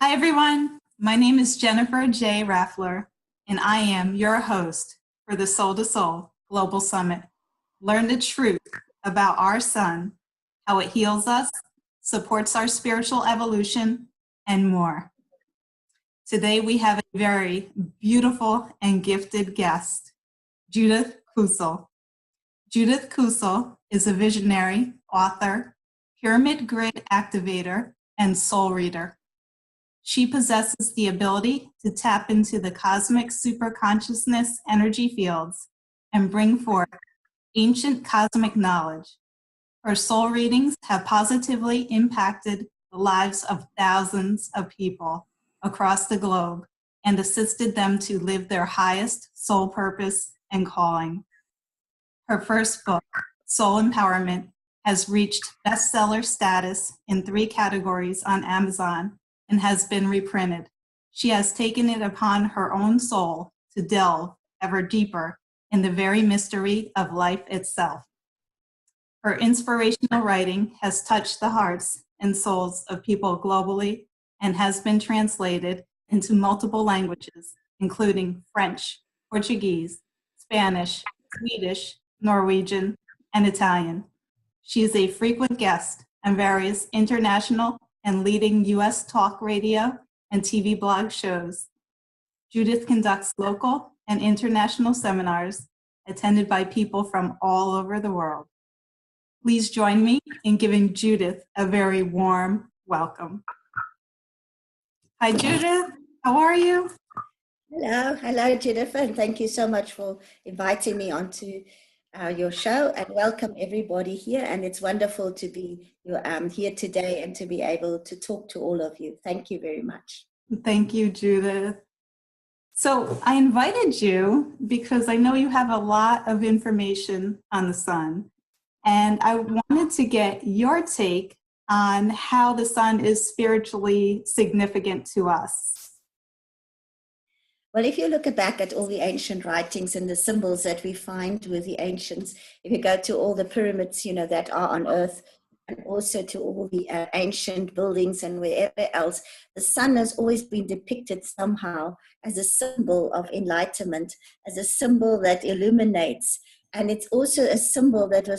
Hi, everyone. My name is Jennifer J. Raffler, and I am your host for the Sol2Soul Global Summit. Learn the truth about our sun, how it heals us, supports our spiritual evolution, and more. Today, we have a very beautiful and gifted guest, Judith Kusel. Judith Kusel is a visionary, author, pyramid grid activator, and soul reader. She possesses the ability to tap into the cosmic superconsciousness energy fields and bring forth ancient cosmic knowledge. Her soul readings have positively impacted the lives of thousands of people across the globe and assisted them to live their highest soul purpose and calling. Her first book, Soul Empowerment, has reached bestseller status in 3 categories on Amazon and has been reprinted. She has taken it upon her own soul to delve ever deeper in the very mystery of life itself. Her inspirational writing has touched the hearts and souls of people globally and has been translated into multiple languages, including French, Portuguese, Spanish, Swedish, Norwegian, and Italian. She is a frequent guest on various international and leading U.S. talk radio and TV blog shows. Judith conducts local and international seminars attended by people from all over the world. Please join me in giving Judith a very warm welcome. Hi, Judith. How are you? Hello, Jennifer, and thank you so much for inviting me onto your show, and welcome everybody here. And it's wonderful to be here today and to be able to talk to all of you. Thank you very much. Thank you, Judith. So I invited you because I know you have a lot of information on the sun, and I wanted to get your take on how the sun is spiritually significant to us. Well, if you look back at all the ancient writings and the symbols that we find with the ancients, if you go to all the pyramids, that are on Earth, and also to all the ancient buildings and wherever else, the sun has always been depicted somehow as a symbol of enlightenment, as a symbol that illuminates. And it's also a symbol that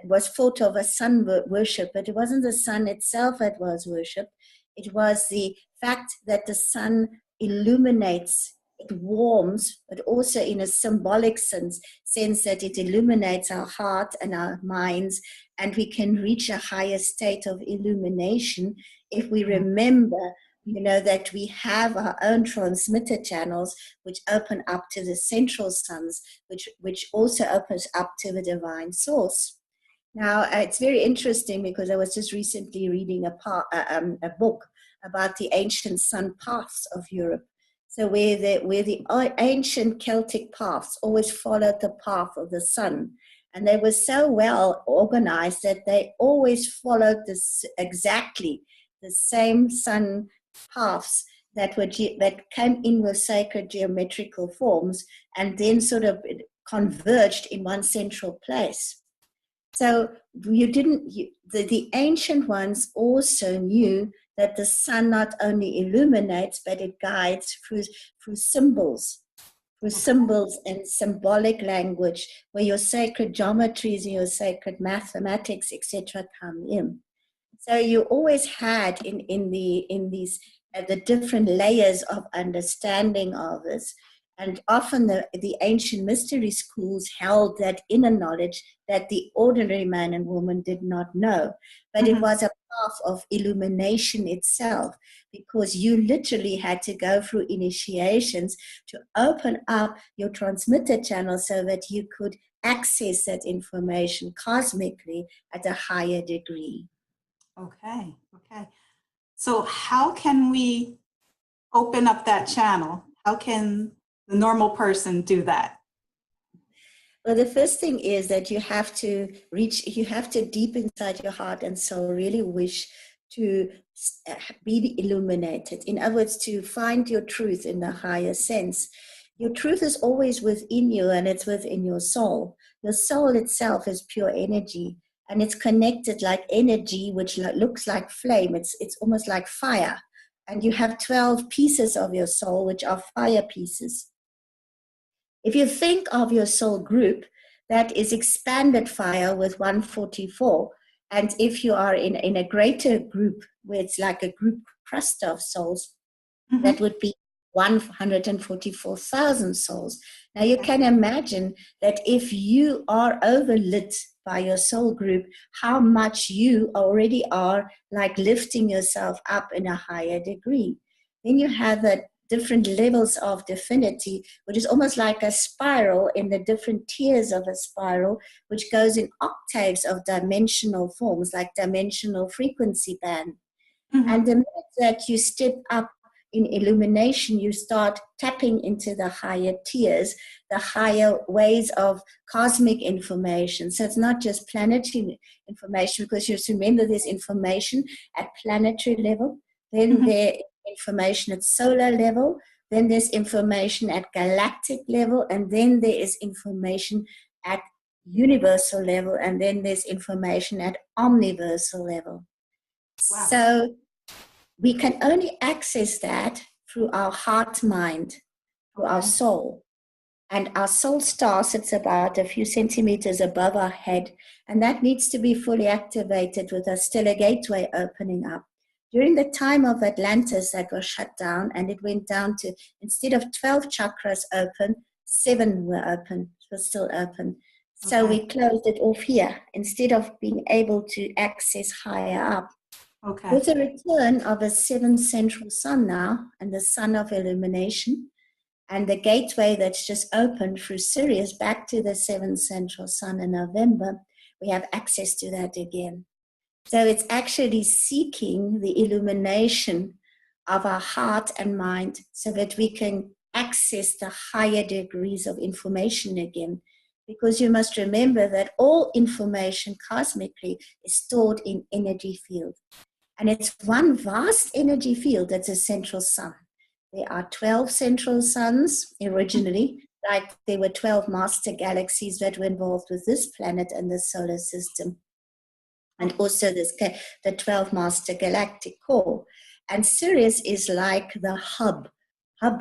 was thought of as sun worship, but it wasn't the sun itself that was worshipped. It was the fact that the sun illuminates, it warms, but also in a symbolic sense that it illuminates our heart and our minds, and we can reach a higher state of illumination if we remember, that we have our own transmitter channels which open up to the central suns, which also opens up to the divine source. Now, it's very interesting because I was just recently reading a book about the ancient sun paths of Europe. So where the ancient Celtic paths always followed the path of the sun. And they were so well organized that they always followed exactly the same sun paths that came in with sacred geometrical forms and then sort of converged in one central place. So the ancient ones also knew that the sun not only illuminates, but it guides through symbols and symbolic language, where your sacred geometries and your sacred mathematics, etc., come in. So you always had in these the different layers of understanding of this. And often the ancient mystery schools held that inner knowledge that the ordinary man and woman did not know. But it was a path of illumination itself, because you literally had to go through initiations to open up your transmitter channel so that you could access that information cosmically at a higher degree. Okay. So how can we open up that channel? How can the normal person do that? Well, the first thing is that you have to deep inside your heart and soul really wish to be illuminated. In other words, to find your truth in the higher sense. Your truth is always within you, and it's within your soul. Your soul itself is pure energy, and it's connected like energy, which looks like flame. It's almost like fire. and you have 12 pieces of your soul, which are fire pieces. If you think of your soul group, that is expanded fire with 144. And if you are in a greater group, where it's like a group cluster of souls, that would be 144,000 souls. Now you can imagine that if you are overlit by your soul group, how much you already are like lifting yourself up in a higher degree. Then you have the different levels of divinity, which is almost like a spiral in the different tiers of a spiral, which goes in octaves of dimensional forms, like dimensional frequency band. And the minute that you step up in illumination, you start tapping into the higher tiers, the higher ways of cosmic information. So it's not just planetary information, because you have to remember there's information at planetary level, then there's information at solar level, then there's information at galactic level, and then there is information at universal level, and then there's information at omniversal level. Wow. So we can only access that through our heart mind, through our soul. And our soul star sits about a few centimeters above our head, and that needs to be fully activated with a stellar gateway opening up. During the time of Atlantis, that was shut down, and it went down to, instead of 12 chakras open, 7 were open, were still open. So we closed it off here, instead of being able to access higher up. With the return of a 7th central sun now, and the sun of illumination, and the gateway that's just opened through Sirius back to the 7th central sun in November, we have access to that again. So it's actually seeking the illumination of our heart and mind so that we can access the higher degrees of information again. Because you must remember that all information cosmically is stored in energy field. And it's one vast energy field that's a central sun. There are 12 central suns originally, like there were 12 master galaxies that were involved with this planet and the solar system. And also the 12 master galactic core. And Sirius is like the hub.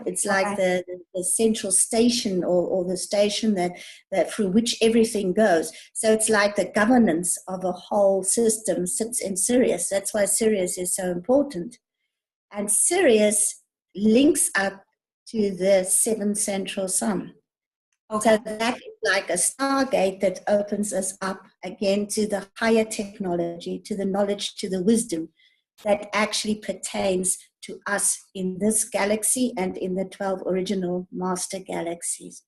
It's like the central station, or the station that through which everything goes. So it's like the governance of a whole system sits in Sirius. That's why Sirius is so important. And Sirius links up to the 7th central sun. So that is like a stargate that opens us up again to the higher technology, to the knowledge, to the wisdom that actually pertains to us in this galaxy and in the 12 original master galaxies.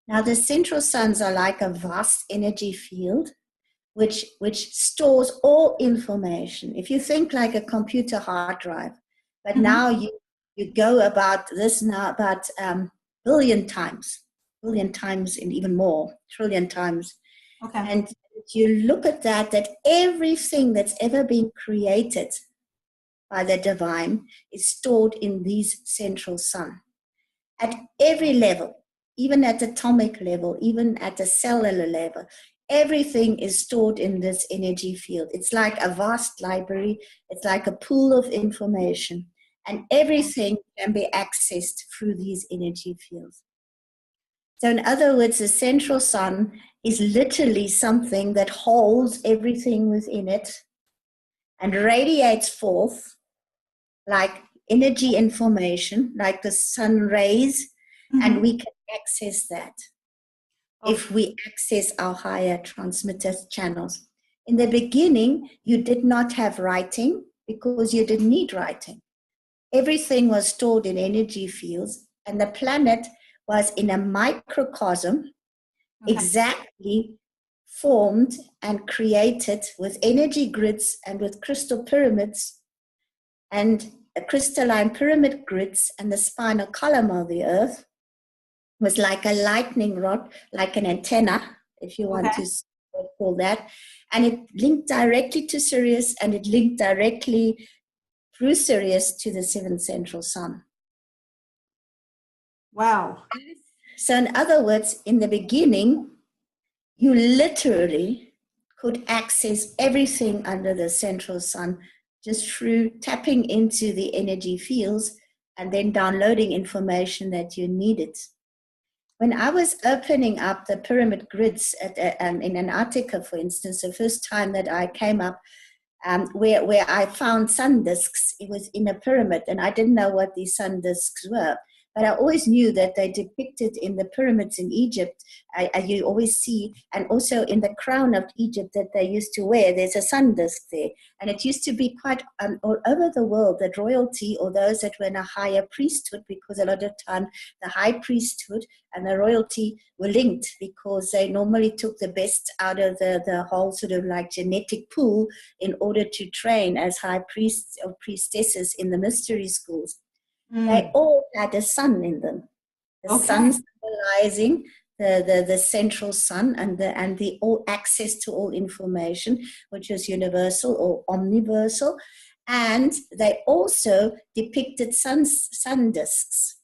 Now, the central suns are like a vast energy field which stores all information. If you think like a computer hard drive, but now you go about this now about billion times and even more, trillion times. And you look at that everything that's ever been created by the divine is stored in these central sun. At every level, even at atomic level, even at the cellular level, everything is stored in this energy field. It's like a vast library. It's like a pool of information. And everything can be accessed through these energy fields. So in other words, the central sun is literally something that holds everything within it and radiates forth like energy information, like the sun rays, and we can access that if we access our higher transmitter channels. In the beginning, you did not have writing because you didn't need writing. Everything was stored in energy fields, and the planet was in a microcosm, exactly formed and created with energy grids and with crystal pyramids and crystalline pyramid grids, and the spinal column of the earth was like a lightning rod, like an antenna, if you want to call that. And it linked directly to Sirius, and it linked directly through Sirius to the 7th central sun. Wow. So in other words, in the beginning, you literally could access everything under the central sun just through tapping into the energy fields and then downloading information that you needed. When I was opening up the pyramid grids in Antarctica, for instance, the first time that I came up, where I found sun disks, it was in a pyramid, and I didn't know what these sun disks were. But I always knew that they depicted in the pyramids in Egypt, you always see, and also in the crown of Egypt that they used to wear, there's a sun disk there. And it used to be quite all over the world that royalty, or those that were in a higher priesthood, because a lot of time the high priesthood and the royalty were linked, because they normally took the best out of the whole sort of like genetic pool in order to train as high priests or priestesses in the mystery schools. They all had a sun in them. The sun symbolizing the central sun and the all access to all information, which is universal or omniversal. And they also depicted sun disks.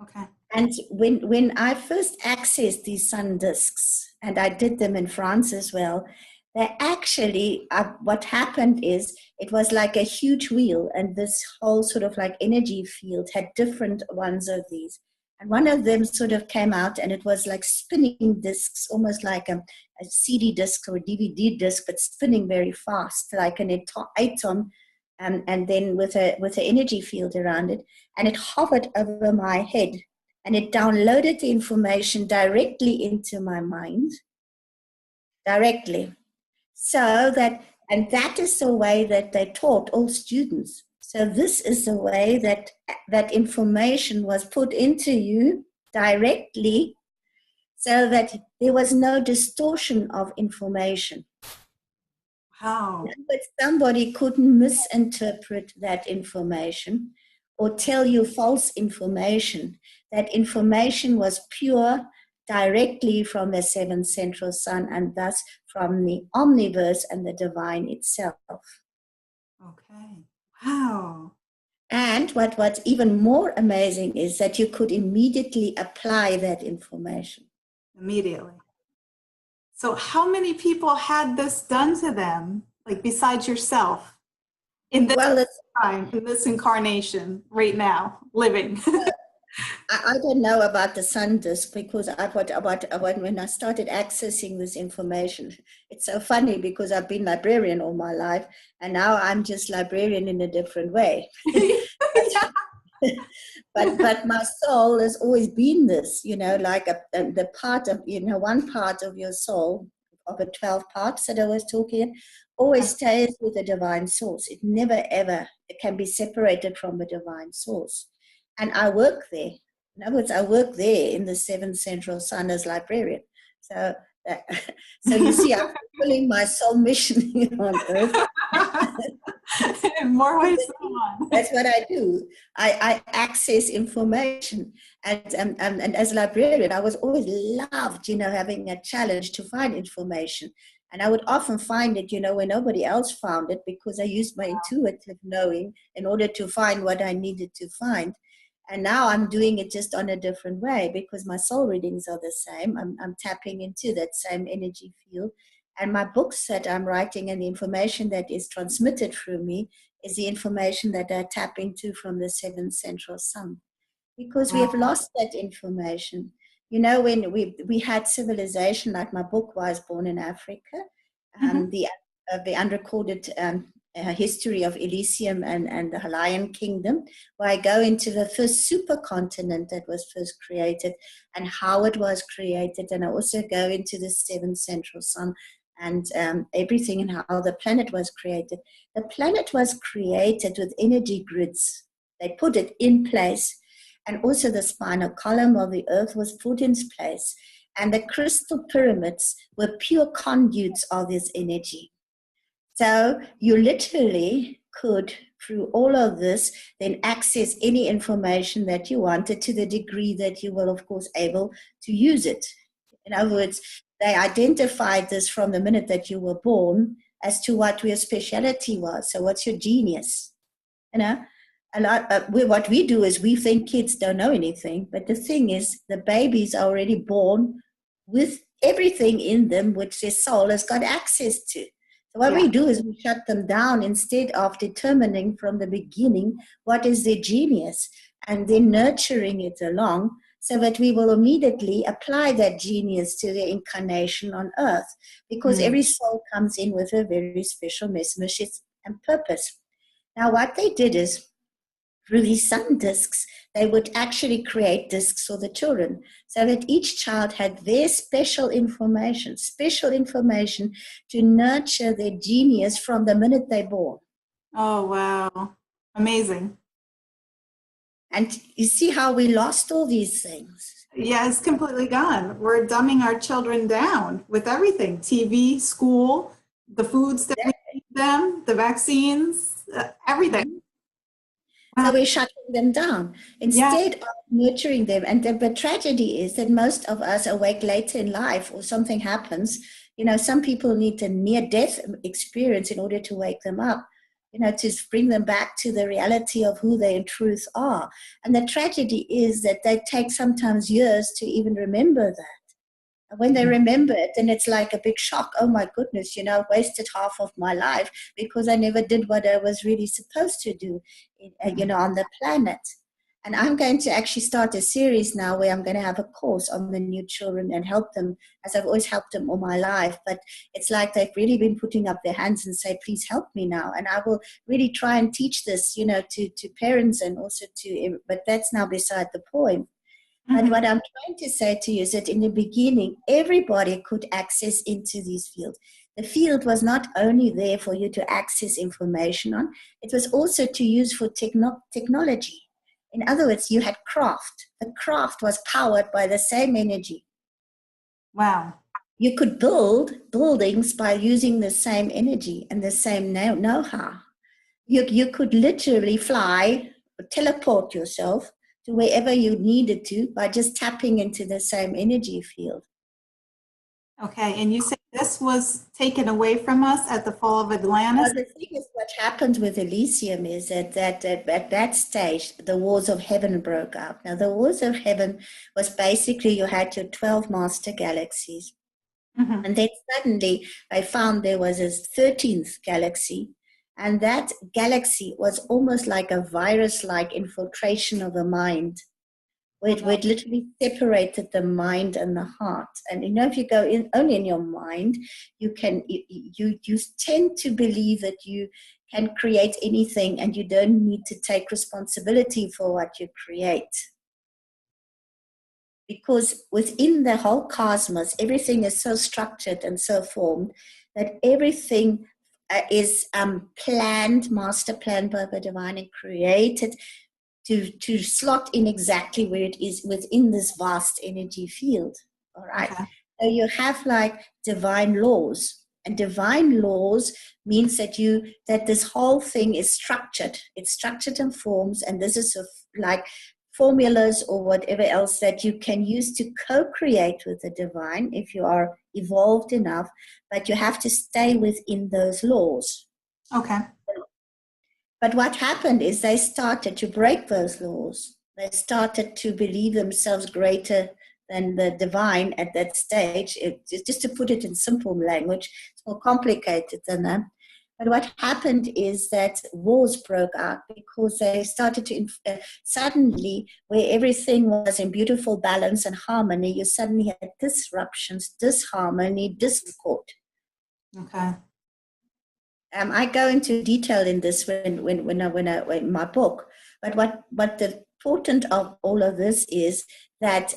Okay. And when I first accessed these sun disks, and I did them in France as well, they actually, what happened is, it was like a huge wheel, and this whole sort of like energy field had different ones of these. And one of them sort of came out, and it was like spinning discs, almost like a CD disc or a DVD disc, but spinning very fast, like an atom, and then with an energy field around it. And it hovered over my head, and it downloaded the information directly into my mind, directly. So that is the way that they taught all students. So this is the way that information was put into you directly, so that there was no distortion of information. Wow. But somebody couldn't misinterpret that information or tell you false information. That information was pure, directly from the seventh central sun, and thus from the omniverse and the divine itself. Okay. Wow. And what's even more amazing is that you could immediately apply that information. Immediately. So how many people had this done to them, like besides yourself, in this time, in this incarnation, right now, living? I don't know about the sun disk, because when I started accessing this information, it's so funny because I've been librarian all my life, and now I'm just librarian in a different way. but my soul has always been this, like the part of, one part of your soul, of the 12 parts that I was talking, always stays with the divine source. It never ever can be separated from the divine source. And I work there. In other words, I work there in the seventh central sun as librarian. So you see, I'm fulfilling my soul mission here on earth. In more ways than one. That's what I do. I access information. And as a librarian, I was always loved, having a challenge to find information. And I would often find it, when nobody else found it, because I used my intuitive knowing in order to find what I needed to find. And now I'm doing it just on a different way, because my soul readings are the same. I'm tapping into that same energy field. And my books that I'm writing and the information that is transmitted through me is the information that I tap into from the seventh central sun. Because we have lost that information. When we had civilization, like my book was Born in Africa, the unrecorded history of Elysium and the Hawaiian kingdom, where I go into the first supercontinent that was first created and how it was created. And I also go into the seventh central sun and everything and how the planet was created. The planet was created with energy grids. They put it in place. And also the spinal column of the earth was put in place. And the crystal pyramids were pure conduits of this energy. So you literally could, through all of this, then access any information that you wanted, to the degree that you were, of course, able to use it. In other words, they identified this from the minute that you were born as to what your speciality was. So what's your genius? What we do is we think kids don't know anything, but the thing is, the babies are already born with everything in them which their soul has got access to. What Yeah. we do is we shut them down instead of determining from the beginning what is their genius and then nurturing it along so that we will immediately apply that genius to their incarnation on earth, because Mm. every soul comes in with a very special message and purpose. Now, what they did is, through these sun discs, they would actually create discs for the children so that each child had their special information to nurture their genius from the minute they're born. Oh, wow. Amazing. And you see how we lost all these things. Yeah, it's completely gone. We're dumbing our children down with everything: TV, school, the foods that we feed them, the vaccines, everything. So Wow. we're shutting them down Yeah. instead of nurturing them. And the tragedy is that most of us awake later in life or something happens. You know, some people need a near-death experience in order to wake them up, you know, to bring them back to the reality of who they in truth are. And the tragedy is that they take sometimes years to even remember that. When they remember it, then it's like a big shock. Oh my goodness, you know, I've wasted half of my life because I never did what I was really supposed to do, you know, on the planet. And I'm going to actually start a series now where I'm going to have a course on the new children and help them, as I've always helped them all my life. But it's like they've really been putting up their hands and say, please help me now. And I will really try and teach this, you know, to parents and also but that's now beside the point. But what I'm trying to say to you is that in the beginning, everybody could access into these fields. The field was not only there for you to access information on, it was also to use for technology. In other words, you had craft. The craft was powered by the same energy. Wow. You could build buildings by using the same energy and the same know-how. You could literally fly, teleport yourself to wherever you needed to by just tapping into the same energy field. Okay. And you said this was taken away from us at the fall of Atlantis? Well, the thing is, what happened with Elysium is that at that stage, the wars of heaven broke out. Now, the wars of heaven was basically you had your 12 master galaxies. And then suddenly I found there was a 13th galaxy. And that galaxy was almost like a virus-like infiltration of the mind, where it literally separated the mind and the heart. And you know, if you go in only in your mind, you tend to believe that you can create anything and you don't need to take responsibility for what you create. Because within the whole cosmos, everything is so structured and so formed that everything is planned, master planned by the divine and created to slot in exactly where it is within this vast energy field. All right. Okay. So you have like divine laws, and divine laws means that this whole thing is structured. It's structured in forms, and this is like formulas or whatever else that you can use to co-create with the divine if you are evolved enough, but you have to stay within those laws. Okay. But what happened is they started to break those laws. They started to believe themselves greater than the divine at that stage. Just to put it in simple language, it's more complicated than that. But what happened is that wars broke out because they started to suddenly, where everything was in beautiful balance and harmony, you suddenly had disruptions, disharmony, discord. Okay. I go into detail in this in my book. But what the important of all of this is that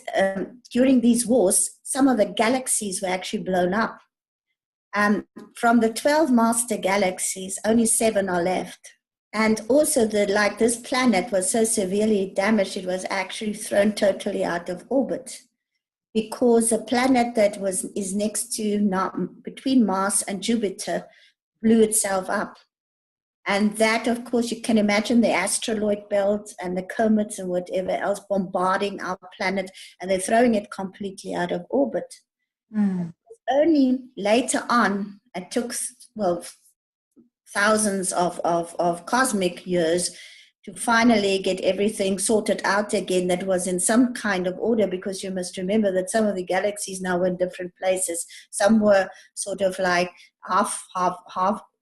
during these wars, some of the galaxies were actually blown up. From the 12 master galaxies, only 7 are left. And also this planet was so severely damaged, it was actually thrown totally out of orbit, because a planet that is next to, between Mars and Jupiter, blew itself up. And that, of course, you can imagine the asteroid belt and the comets and whatever else bombarding our planet, and they're throwing it completely out of orbit. Only later on, it took, thousands of cosmic years, to finally get everything sorted out again that was in some kind of order, because you must remember that some of the galaxies now were in different places. Some were sort of like half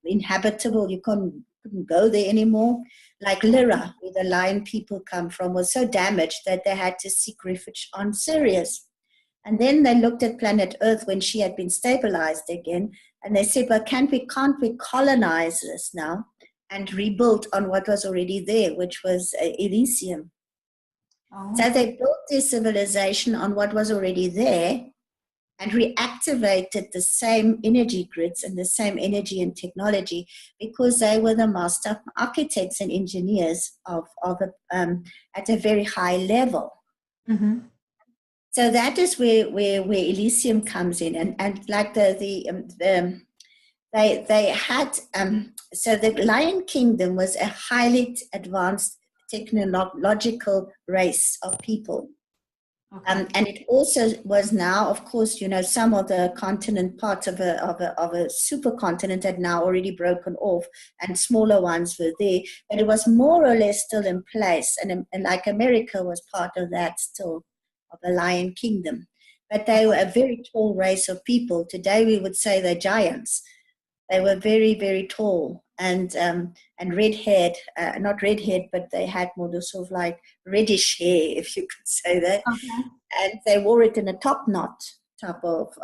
inhabitable. You couldn't go there anymore. Like Lyra, where the lion people come from, was so damaged that they had to seek refuge on Sirius. And then they looked at planet Earth when she had been stabilized again, and they said, well, can't we colonize this now and rebuild on what was already there, which was Elysium. Oh. So they built their civilization on what was already there and reactivated the same energy grids and the same energy and technology, because they were the master architects and engineers at a very high level. Mm-hmm. So that is where Elysium comes in, and like they had so the Lion Kingdom was a highly advanced technological race of people. Okay. And it also was now, of course, some of the continent parts of a supercontinent had now already broken off, and smaller ones were there, but it was more or less still in place, and like America was part of that still, of the Lion Kingdom. But they were a very tall race of people. Today we would say they're giants. They were very, very tall and red-haired, not red-haired, but they had more sort of like reddish hair, if you could say that. Okay. And they wore it in a top knot type of,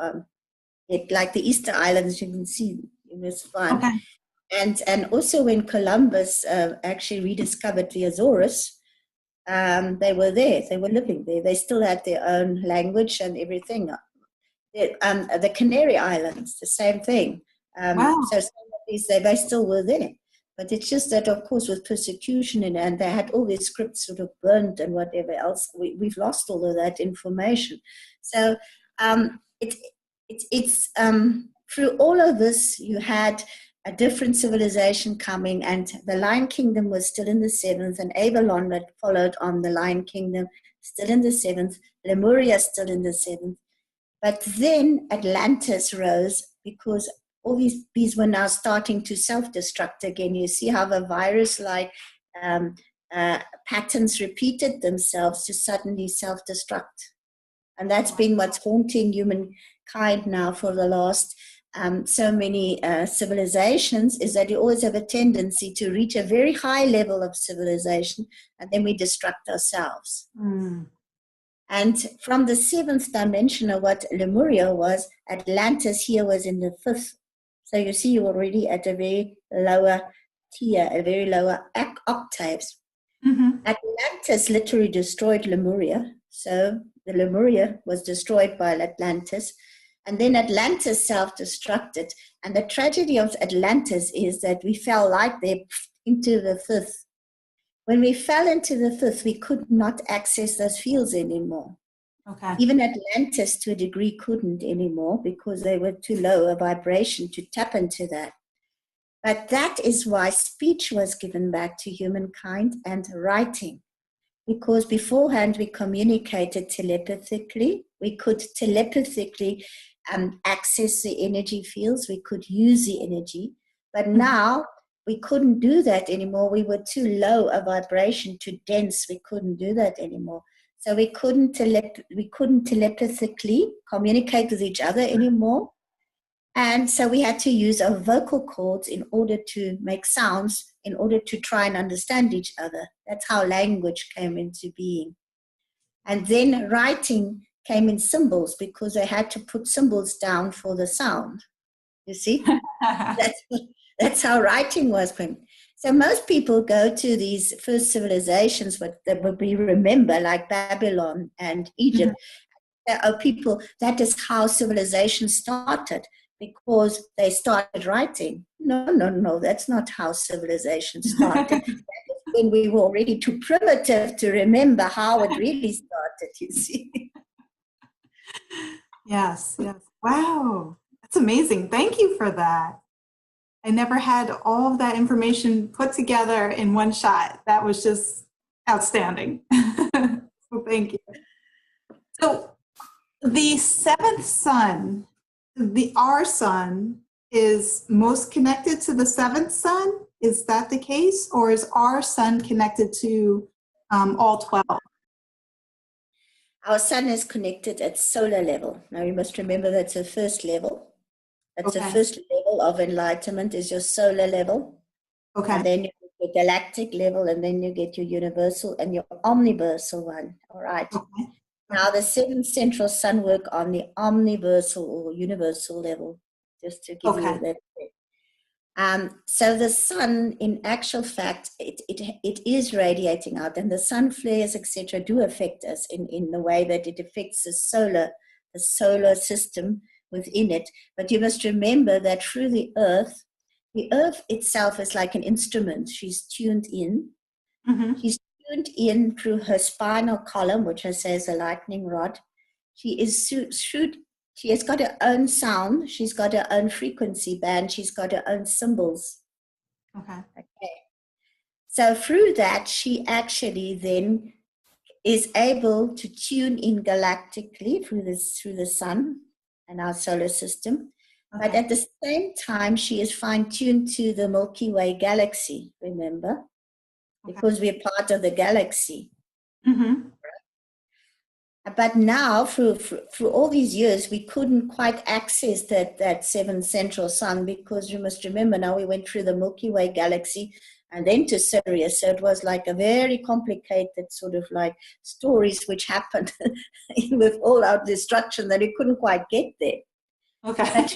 like the Easter Islands, you can see, it was fun. Okay. And also when Columbus actually rediscovered the Azores, they were there, they were living there. They still had their own language and everything. The Canary Islands, the same thing. Wow. So some of these, they still were there. But it's just that, of course, with persecution and they had all their scripts sort of burnt and whatever else, we've lost all of that information. So it's through all of this, you had a different civilization coming, and the Lion Kingdom was still in the 7th, and Avalon that followed on the Lion Kingdom still in the 7th, Lemuria still in the 7th. But then Atlantis rose, because all these were now starting to self-destruct again. You see how the virus-like patterns repeated themselves to suddenly self-destruct. And that's been what's haunting humankind now for the last so many civilizations, is that you always have a tendency to reach a very high level of civilization, and then we destruct ourselves. Mm. And from the 7th dimension of what Lemuria was, Atlantis here was in the 5th. So you see, you're already at a very lower tier, a very lower octaves. Mm-hmm. Atlantis literally destroyed Lemuria. So the Lemuria was destroyed by Atlantis. And then Atlantis self-destructed. And the tragedy of Atlantis is that we fell right there into the 5th. When we fell into the 5th, we could not access those fields anymore. Okay. Even Atlantis, to a degree, couldn't anymore, because they were too low a vibration to tap into that. But that is why speech was given back to humankind, and writing. Because beforehand we communicated telepathically. We could telepathically access the energy fields. We could use the energy. But now we couldn't do that anymore. We were too low a vibration, too dense. We couldn't do that anymore. So we couldn't telepathically communicate with each other anymore. And so we had to use our vocal cords in order to make sounds, in order to try and understand each other. That's how language came into being. And then writing came in symbols, because they had to put symbols down for the sound. You see? That's how writing was. So most people go to these first civilizations that would be remember, like Babylon and Egypt. Mm-hmm. People, that is how civilization started, because they started writing. No, that's not how civilization started. That is when we were already too primitive to remember how it really started, you see. Yes. Wow, that's amazing. Thank you for that. I never had all of that information put together in one shot. That was just outstanding. So thank you. So the 7th sun, our sun, is most connected to the 7th sun? Is that the case, or is our sun connected to all 12? Our sun is connected at solar level. Now you must remember that's the first level. That's the Okay. first level of enlightenment is your solar level. Okay. And then you get your galactic level, and then you get your universal and your omniversal one. All right. Okay. Now the 7 central sun work on the omniversal or universal level, just to give you that. So the sun, in actual fact, it is radiating out, and the sun flares, etc., do affect us in the way that it affects the solar system within it. But you must remember that through the earth itself is like an instrument. She's tuned in. Mm-hmm. She's tuned in through her spinal column, which I say is a lightning rod. She has got her own sound. She's got her own frequency band. She's got her own symbols. Okay. So through that, she actually then is able to tune in galactically through the sun and our solar system. Okay. But at the same time, she is fine-tuned to the Milky Way galaxy, remember? Because we're part of the galaxy. Mm-hmm. But now, through all these years, we couldn't quite access that 7 central sun, because you must remember now we went through the Milky Way galaxy and then to Sirius. So it was like a very complicated sort of like stories which happened with all our destruction that we couldn't quite get there. Okay. But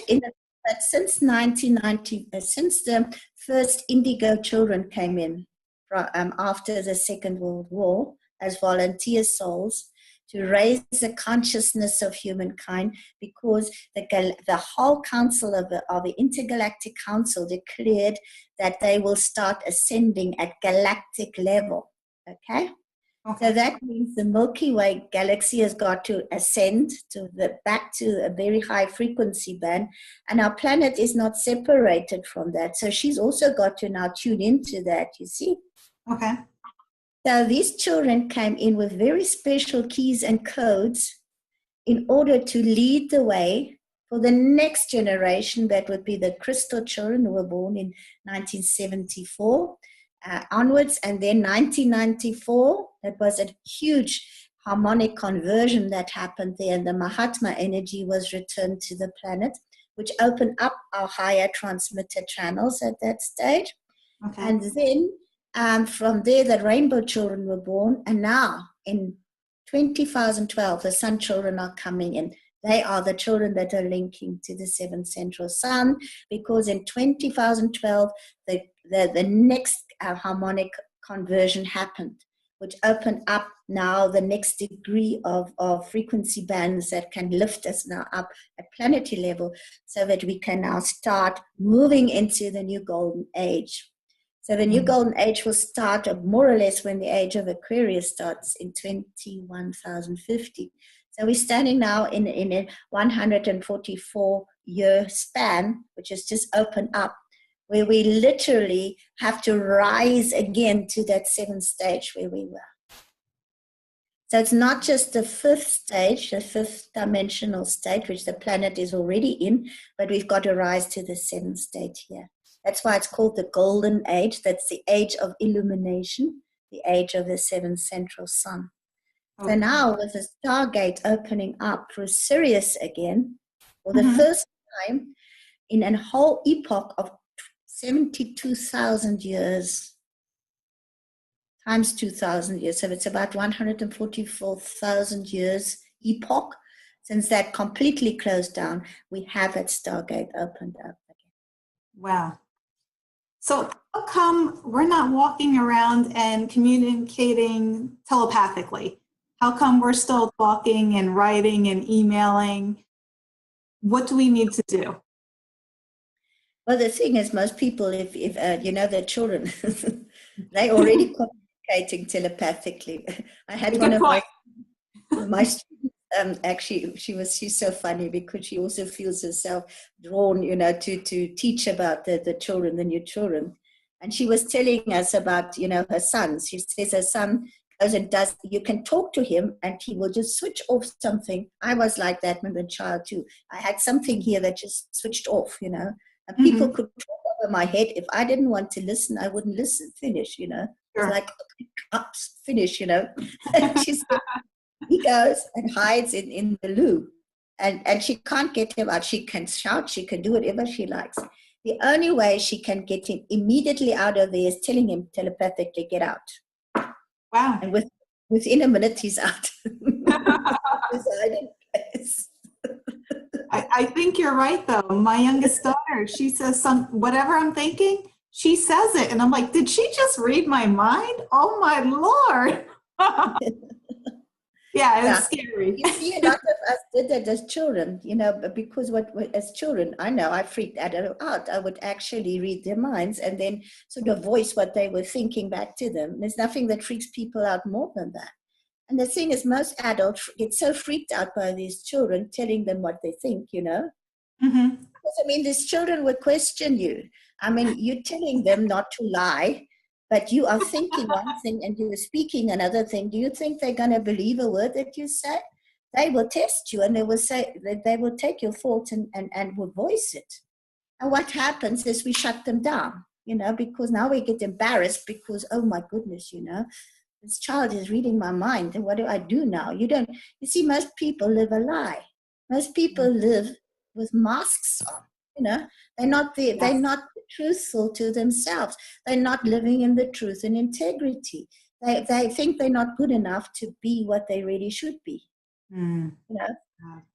since 1990, since the first indigo children came in after the Second World War as volunteer souls, to raise the consciousness of humankind, because the whole council of the Intergalactic Council declared that they will start ascending at galactic level. Okay? So that means the Milky Way galaxy has got to ascend back to a very high frequency band, and our planet is not separated from that. So she's also got to now tune into that, you see? Okay. So these children came in with very special keys and codes in order to lead the way for the next generation. That would be the crystal children who were born in 1974 onwards. And then 1994, that was a huge harmonic conversion that happened there. And the Mahatma energy was returned to the planet, which opened up our higher transmitter channels at that stage. Okay. And then from there, the rainbow children were born. And now in 2012, the sun children are coming in. They are the children that are linking to the 7 central sun, because in 2012, the next harmonic conversion happened, which opened up now the next degree of frequency bands that can lift us now up at planetary level, so that we can now start moving into the new golden age. So the new golden age will start more or less when the age of Aquarius starts in 21,050. So we're standing now in a 144-year span, which has just opened up, where we literally have to rise again to that 7th stage where we were. So it's not just the 5th stage, the 5th dimensional state, which the planet is already in, but we've got to rise to the 7th stage here. That's why it's called the golden age. That's the age of illumination, the age of the 7th central sun. Okay. So now with the Stargate opening up through Sirius again, for the first time in a whole epoch of 72,000 years, times 2,000 years. So it's about 144,000 years epoch since that completely closed down. We have that Stargate opened up again. Wow. So how come we're not walking around and communicating telepathically? How come we're still talking and writing and emailing? What do we need to do? Well, the thing is, most people, if you know their children, they already communicating telepathically. I had one of my students, actually, she's so funny, because she also feels herself drawn, to teach about the children, the new children. And she was telling us about, her sons. She says her son goes and you can talk to him and he will just switch off something. I was like that when I was a child too. I had something here that just switched off, and people could talk over my head. If I didn't want to listen, I wouldn't listen. Finish, you know. It's Sure. like, ups, finish, you know. She said, he goes and hides in the loo. And she can't get him out. She can shout, she can do whatever she likes. The only way she can get him immediately out of there is telling him telepathically, get out. Wow. And within a minute, he's out. I think you're right, though. My youngest daughter, she says whatever I'm thinking, she says it. And I'm like, did she just read my mind? Oh, my Lord. Yeah, it's scary. You see, a lot of us did that as children, you know, because as children, I know I freaked out. I would actually read their minds and then sort of voice what they were thinking back to them. There's nothing that freaks people out more than that. And the thing is, most adults get so freaked out by these children telling them what they think, you know. Mm-hmm. Because, I mean, these children will question you. I mean, you're telling them not to lie, but you are thinking one thing and you're speaking another thing. Do you think they're going to believe a word that you say? They will test you and they will say that they will take your thoughts and will voice it. And what happens is we shut them down, you know, because now we get embarrassed because, oh my goodness, you know, this child is reading my mind. And what do I do now? You see, most people live a lie. Most people live with masks on, you know. They're not truthful to themselves. They're not living in the truth and integrity. They think they're not good enough to be what they really should be. You know?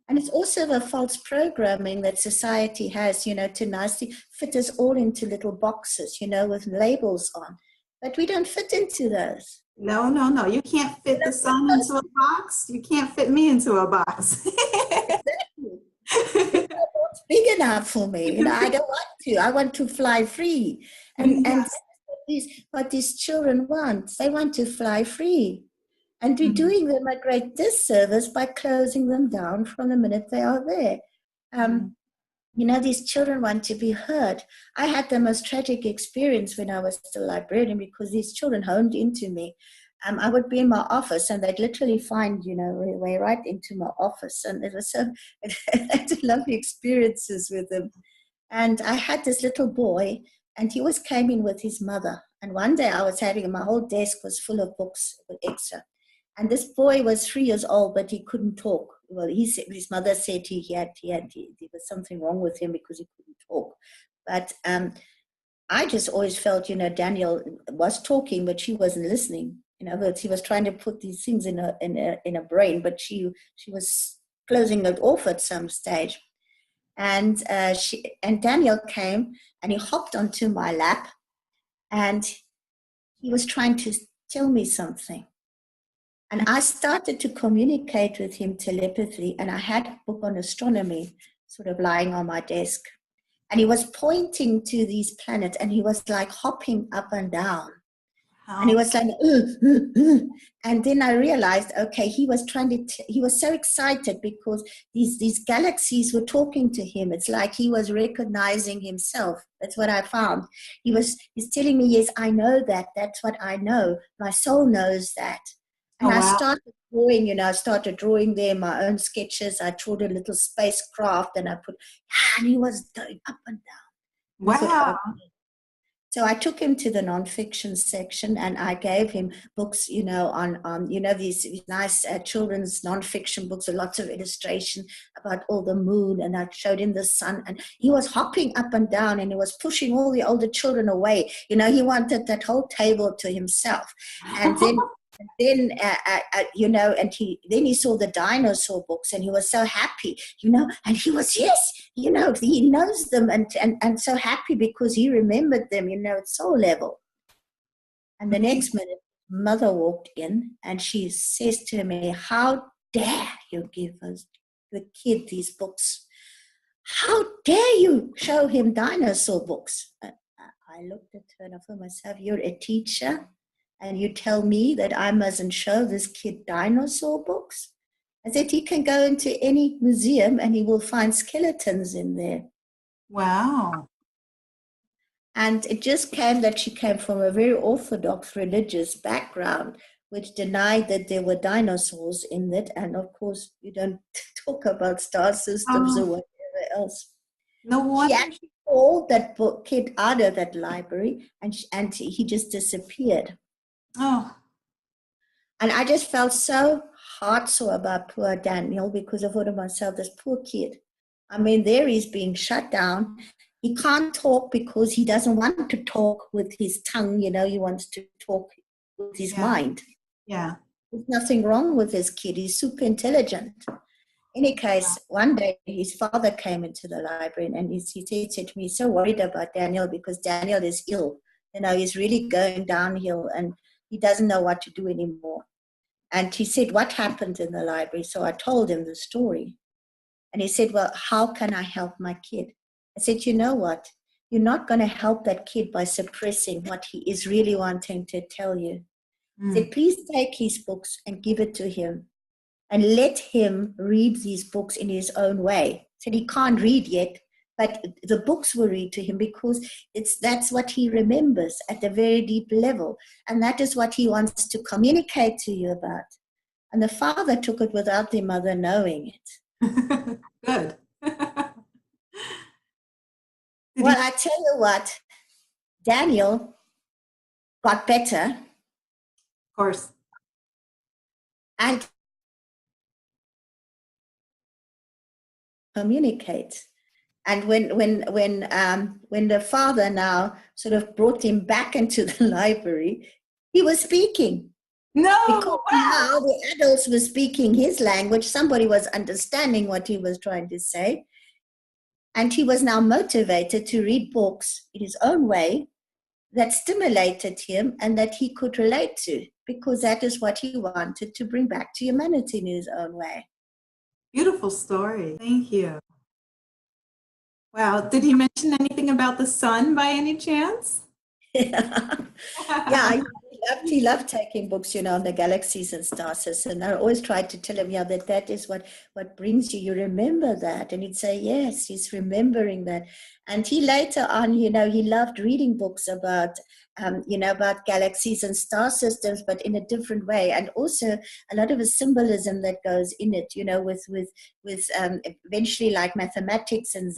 And it's also the false programming that society has, you know, to nicely fit us all into little boxes, you know, with labels on. But we don't fit into those. No. You can't fit the sun into a box. You can't fit me into a box. Exactly. It's big enough for me. You know, I don't want to. I want to fly free. And what these children want. They want to fly free. And we're doing them a great disservice by closing them down from the minute they are there. You know, these children want to be heard. I had the most tragic experience when I was still a librarian because these children honed into me. I would be in my office and they'd literally find, you know, their way right into my office. And it was I had lovely experiences with them. And I had this little boy and he came in with his mother. And one day I was my whole desk was full of books with extra. And this boy was 3 years old, but he couldn't talk. Well, his mother said there was something wrong with him because he couldn't talk. But I just always felt, you know, Daniel was talking, but she wasn't listening. In other words, he was trying to put these things in a brain, but she was closing it off at some stage. And Daniel came and he hopped onto my lap, and he was trying to tell me something. And I started to communicate with him telepathically, and I had a book on astronomy sort of lying on my desk. And he was pointing to these planets, and he was like hopping up and down. And he was like, and then I realized, okay, he was he was so excited because these galaxies were talking to him. It's like he was recognizing himself. That's what I found. He's telling me, yes, I know that. That's what I know. My soul knows that. And I started drawing, you know, I started drawing there my own sketches. I drew a little spacecraft and I put, and he was going up and down. Wow. Thought, okay. So I took him to the nonfiction section and I gave him books, you know, on you know, these nice children's nonfiction books with lots of illustration about all the moon. And I showed him the sun, and he was hopping up and down and he was pushing all the older children away. You know, he wanted that whole table to himself. And then you know, and then he saw the dinosaur books and he was so happy, you know, and he was, yes, you know, he knows them and so happy because he remembered them, you know, at soul level. And the next minute, mother walked in and she says to me, how dare you give us the kid these books? How dare you show him dinosaur books? I looked at her and I thought myself, you're a teacher? And you tell me that I mustn't show this kid dinosaur books? I said, he can go into any museum and he will find skeletons in there. Wow. And it just came that she came from a very orthodox religious background, which denied that there were dinosaurs in it. And of course, you don't talk about star systems or whatever else. No wonder pulled that kid out of that library, and he just disappeared. Oh. And I just felt so heartsore about poor Daniel, because I thought to myself, this poor kid. I mean, there he's being shut down. He can't talk because he doesn't want to talk with his tongue. You know, he wants to talk with his mind. Yeah. There's nothing wrong with this kid. He's super intelligent. In any case, one day his father came into the library, and he said to me, he's so worried about Daniel because Daniel is ill. You know, he's really going downhill and he doesn't know what to do anymore. And he said, what happened in the library? So I told him the story. And he said, well, how can I help my kid? I said, you know what? You're not going to help that kid by suppressing what he is really wanting to tell you. I said, please take his books and give it to him, and let him read these books in his own way. Said he can't read yet, but the books will read to him, because that's what he remembers at a very deep level. And that is what he wants to communicate to you about. And the father took it without the mother knowing it. Good. Well, I tell you what, Daniel got better. Of course. And communicate. And when the father now sort of brought him back into the library, he was speaking. No, because now the adults were speaking his language. Somebody was understanding what he was trying to say. And he was now motivated to read books in his own way that stimulated him and that he could relate to, because that is what he wanted to bring back to humanity in his own way. Beautiful story. Thank you. Wow. Did he mention anything about the sun by any chance? Yeah, he loved taking books, you know, on the galaxies and stars. And I always tried to tell him, yeah, that is what brings you. You remember that. And he'd say, yes, he's remembering that. And he later on, you know, he loved reading books about, you know, about galaxies and star systems, but in a different way. And also a lot of the symbolism that goes in it, you know, with eventually like mathematics and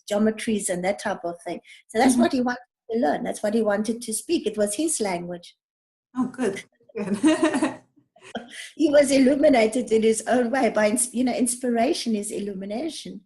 geometries and that type of thing. So that's what he wanted to learn. That's what he wanted to speak. It was his language. Oh, good. Good. He was illuminated in his own way by, you know, inspiration is illumination.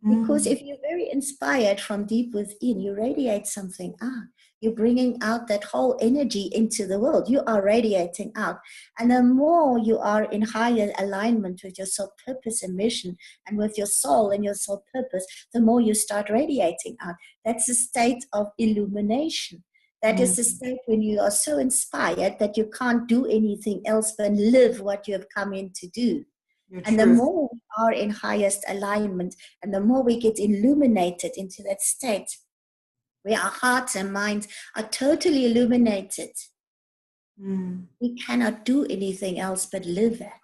Because if you're very inspired from deep within, you radiate something out. You're bringing out that whole energy into the world. You are radiating out. And the more you are in higher alignment with your soul purpose and mission, and with your soul and your soul purpose, the more you start radiating out. That's a state of illumination. That is the state when you are so inspired that you can't do anything else but live what you have come in to do. And the more we are in highest alignment, and the more we get illuminated into that state, where our hearts and minds are totally illuminated, we cannot do anything else but live that.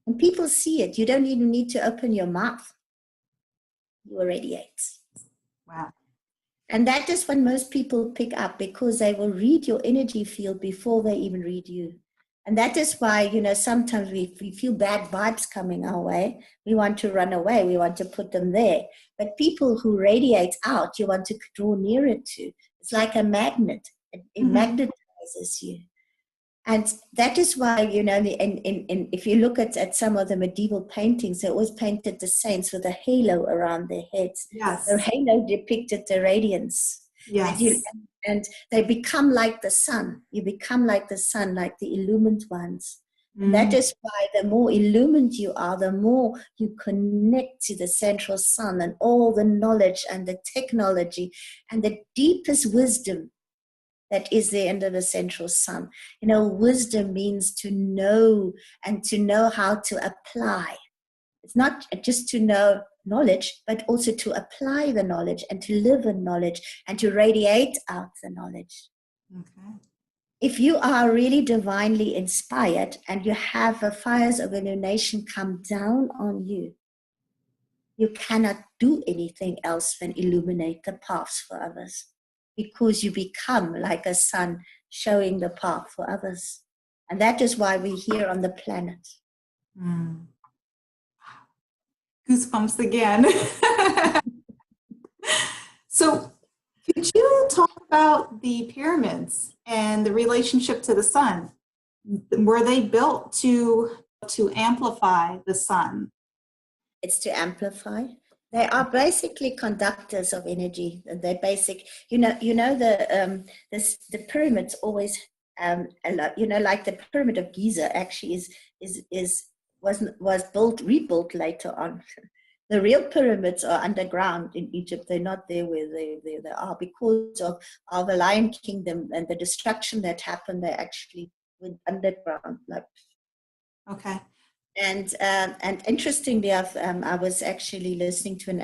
And people see it. You don't even need to open your mouth. You radiate. Wow. And that is what most people pick up, because they will read your energy field before they even read you. And that is why, you know, sometimes we feel bad vibes coming our way. We want to run away. We want to put them there. But people who radiate out, you want to draw nearer to. It's like a magnet. It magnetizes you. And that is why, you know, if you look at some of the medieval paintings, they always painted the saints with a halo around their heads. Yes. Their halo depicted the radiance. Yes. And they become like the sun. You become like the sun, like the illumined ones. And that is why the more illumined you are, the more you connect to the central sun and all the knowledge and the technology and the deepest wisdom that is there under the central sun. You know, wisdom means to know, and to know how to apply. It's not just to know knowledge, but also to apply the knowledge and to live in knowledge and to radiate out the knowledge. Okay. If you are really divinely inspired and you have the fires of illumination come down on you, you cannot do anything else than illuminate the paths for others, because you become like a sun showing the path for others. And that is why we're here on the planet. Goosebumps again. So could you talk about the pyramids and the relationship to the sun? Were they built to amplify the sun? It's to amplify. They are basically conductors of energy. They're basic. The pyramids always like the pyramid of Giza actually was rebuilt later on. The real pyramids are underground in Egypt. They're not there where they are because of the Lion Kingdom and the destruction that happened. They actually went underground. Okay. And interestingly, I was actually listening to an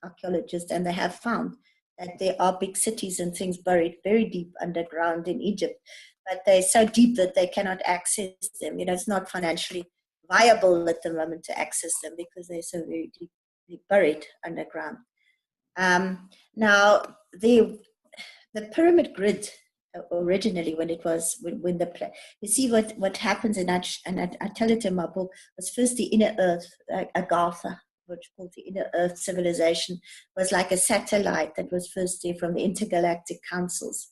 archaeologist, and they have found that there are big cities and things buried very deep underground in Egypt, but they're so deep that they cannot access them. It's not financially viable at the moment to access them because they're so very deeply buried underground. Now, the pyramid grid originally, when you see what happens, and I tell it in my book, was first the inner earth, Agartha, which called the inner earth civilization, was like a satellite that was first there from the intergalactic councils.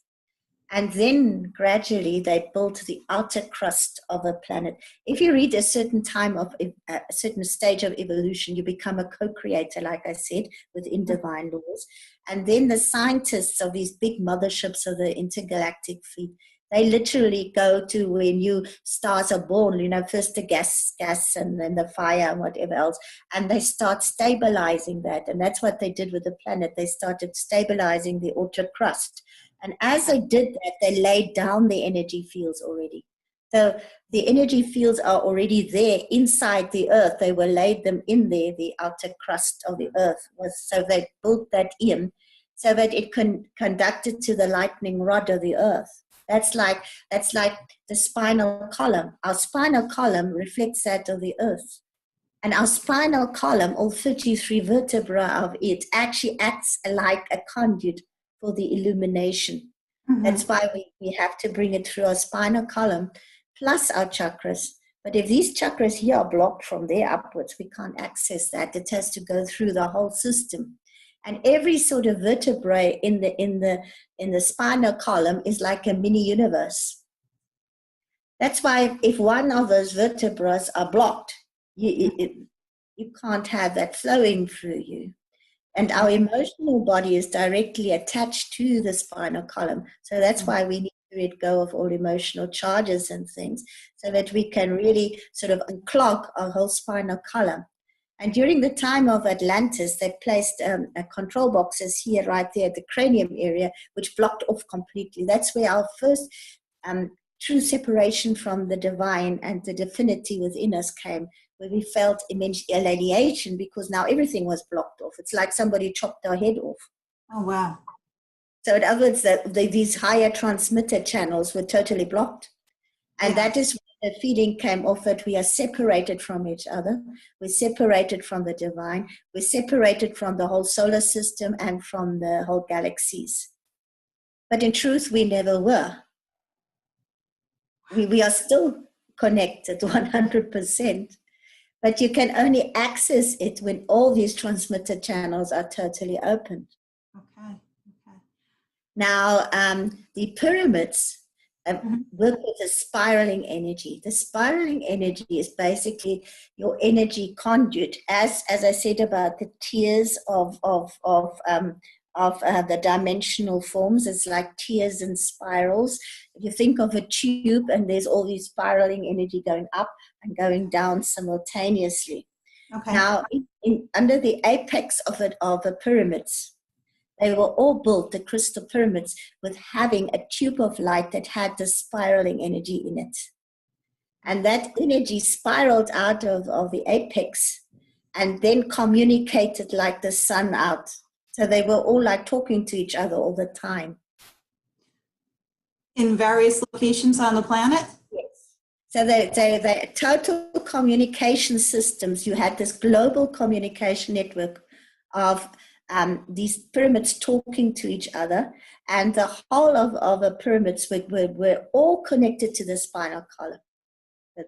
And then gradually they built the outer crust of a planet. If you read a certain stage of evolution, you become a co-creator, like I said, within divine laws. And then the scientists of these big motherships of the intergalactic fleet, they literally go to where new stars are born, first the gas and then the fire and whatever else. And they start stabilizing that. And that's what they did with the planet. They started stabilizing the outer crust. And as they did that, they laid down the energy fields already. So the energy fields are already there inside the earth. They were laid them in there, the outer crust of the earth. So they built that in so that it can conduct it to the lightning rod of the earth. That's like the spinal column. Our spinal column reflects that of the earth. And our spinal column, all 33 vertebrae of it, actually acts like a conduit for the illumination. Mm-hmm. That's why we have to bring it through our spinal column plus our chakras. But if these chakras here are blocked from there upwards, we can't access that. It has to go through the whole system. And every sort of vertebrae in the spinal column is like a mini universe. That's why if one of those vertebrae are blocked, you can't have that flowing through you. And our emotional body is directly attached to the spinal column. So that's why we need to let go of all emotional charges and things so that we can really sort of unclog our whole spinal column. And during the time of Atlantis, they placed control boxes here, right there at the cranium area, which blocked off completely. That's where our first true separation from the divine and the divinity within us came, where we felt immense alienation because now everything was blocked off. It's like somebody chopped our head off. Oh, wow. So in other words, these higher transmitter channels were totally blocked. And that is where the feeling came off that we are separated from each other. We're separated from the divine. We're separated from the whole solar system and from the whole galaxies. But in truth, we never were. We are still connected 100%. But you can only access it when all these transmitter channels are totally opened. Okay. Now, the pyramids work with a spiraling energy. The spiraling energy is basically your energy conduit, as I said about the tiers of the dimensional forms. It's like tiers and spirals. If you think of a tube and there's all these spiraling energy going up and going down simultaneously. Okay. Now, under the apex of the pyramids, they were all built, the crystal pyramids, with having a tube of light that had the spiraling energy in it. And that energy spiraled out of the apex and then communicated like the sun out. So they were all like talking to each other all the time. In various locations on the planet? Yes. So they total communication systems. You had this global communication network of these pyramids talking to each other, and the whole of the pyramids were all connected to the spinal column,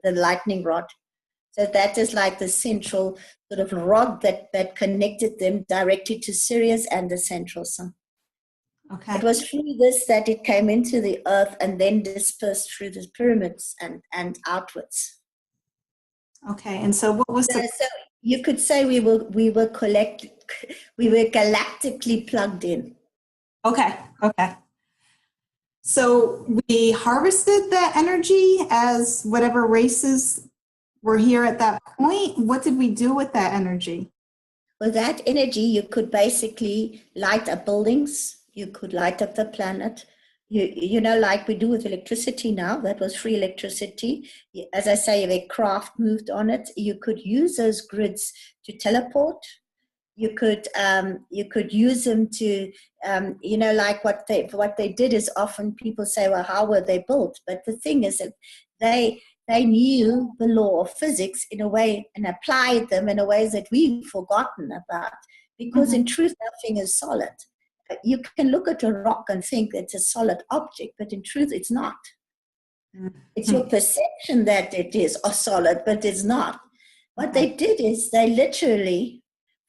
the lightning rod. So that is like the central sort of rod that connected them directly to Sirius and the central sun. Okay. It was through this that it came into the earth and then dispersed through the pyramids and outwards. Okay. And so what was the... So you could say we were galactically plugged in. Okay. Okay. So we harvested that energy as whatever races were here at that point. What did we do with that energy? With that energy, you could basically light up buildings. You could light up the planet. You know, like we do with electricity now, that was free electricity. As I say, if a craft moved on it, you could use those grids to teleport. You could use them to, you know, like what they did is often people say, well, how were they built? But the thing is that they knew the law of physics in a way and applied them in a ways that we've forgotten about. Because in truth, nothing is solid. You can look at a rock and think it's a solid object, but in truth, it's not. It's your perception that it is solid, but it's not. What they did is they literally,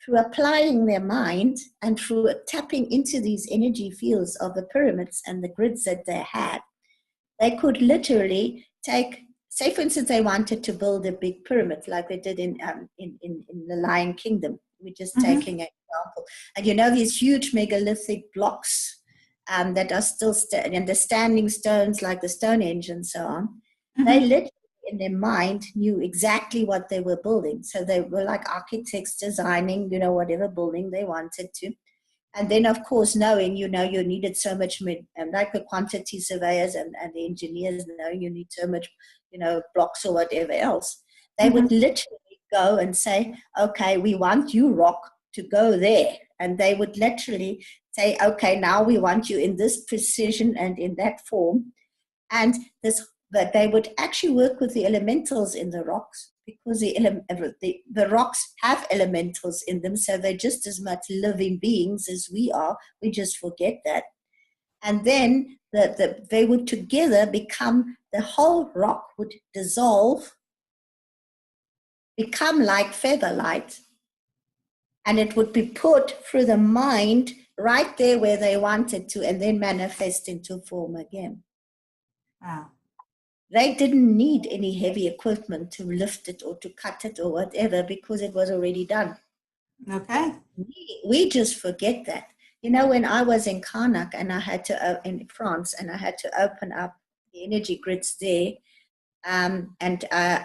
through applying their mind and through tapping into these energy fields of the pyramids and the grids that they had, they could literally take, say for instance, they wanted to build a big pyramid like they did in the Lion Kingdom. We're just taking an example. And you know these huge megalithic blocks that are still and the standing stones like the Stonehenge and so on, they literally in their mind knew exactly what they were building. So they were like architects designing, you know, whatever building they wanted to. And then, of course, knowing, you know, you needed so much, like the quantity surveyors and the engineers knowing you need so much, you know, blocks or whatever else. They would literally go and say, okay, we want you, rock, to go there. And they would literally say, okay, now we want you in this precision and in that form. And that they would actually work with the elementals in the rocks, because the rocks have elementals in them, so they're just as much living beings as we are. We just forget that. And then they would together become, the whole rock would dissolve, become like feather light, and it would be put through the mind right there where they wanted to, and then manifest into form again. Wow. They didn't need any heavy equipment to lift it or to cut it or whatever, because it was already done. Okay. We just forget that. You know, when I was in Karnak and I had to, in France, and I had to open up the energy grids there, and I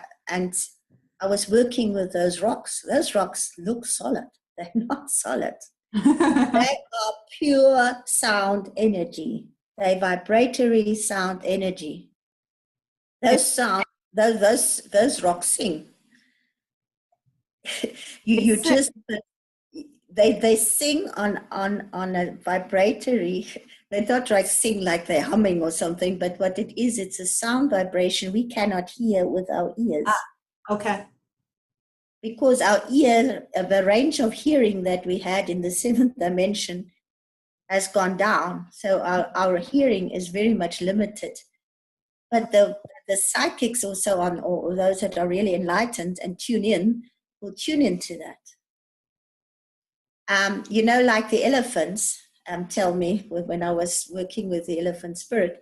was working with those rocks. Those rocks look solid. They're not solid. They are pure sound energy. They're vibratory sound energy. Those rocks sing. you just they sing on a vibratory. They don't like sing like they're humming or something, but what it is, it's a sound vibration we cannot hear with our ears. Okay. Because our ear, the range of hearing that we had in the seventh dimension has gone down. So our hearing is very much limited. But the psychics also or those that are really enlightened and tune in, will tune into that. You know, like the elephants tell me when I was working with the elephant spirit,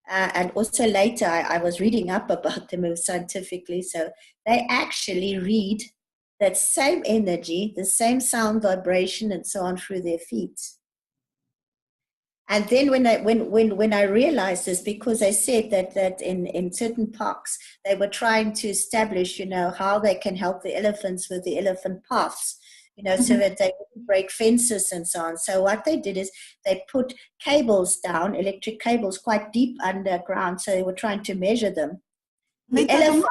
and also later I was reading up about them scientifically. So they actually read that same energy, the same sound vibration and so on through their feet. And then when I realized this, because they said that in certain parks, they were trying to establish, you know, how they can help the elephants with the elephant paths, you know, so that they wouldn't break fences and so on. So what they did is they put cables down, electric cables, quite deep underground. So they were trying to measure them. The elephant,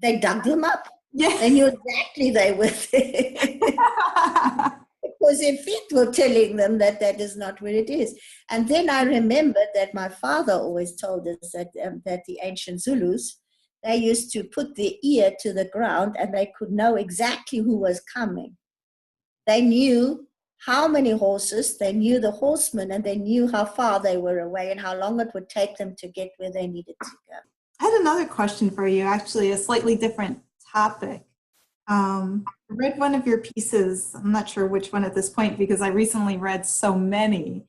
they dug them up. Yeah. They knew exactly they were there. Because their feet were telling them that that is not where it is. And then I remembered that my father always told us that the ancient Zulus, they used to put their ear to the ground and they could know exactly who was coming. They knew how many horses, they knew the horsemen, and they knew how far they were away and how long it would take them to get where they needed to go. I had another question for you, actually, a slightly different topic. I read one of your pieces. I'm not sure which one at this point because I recently read so many.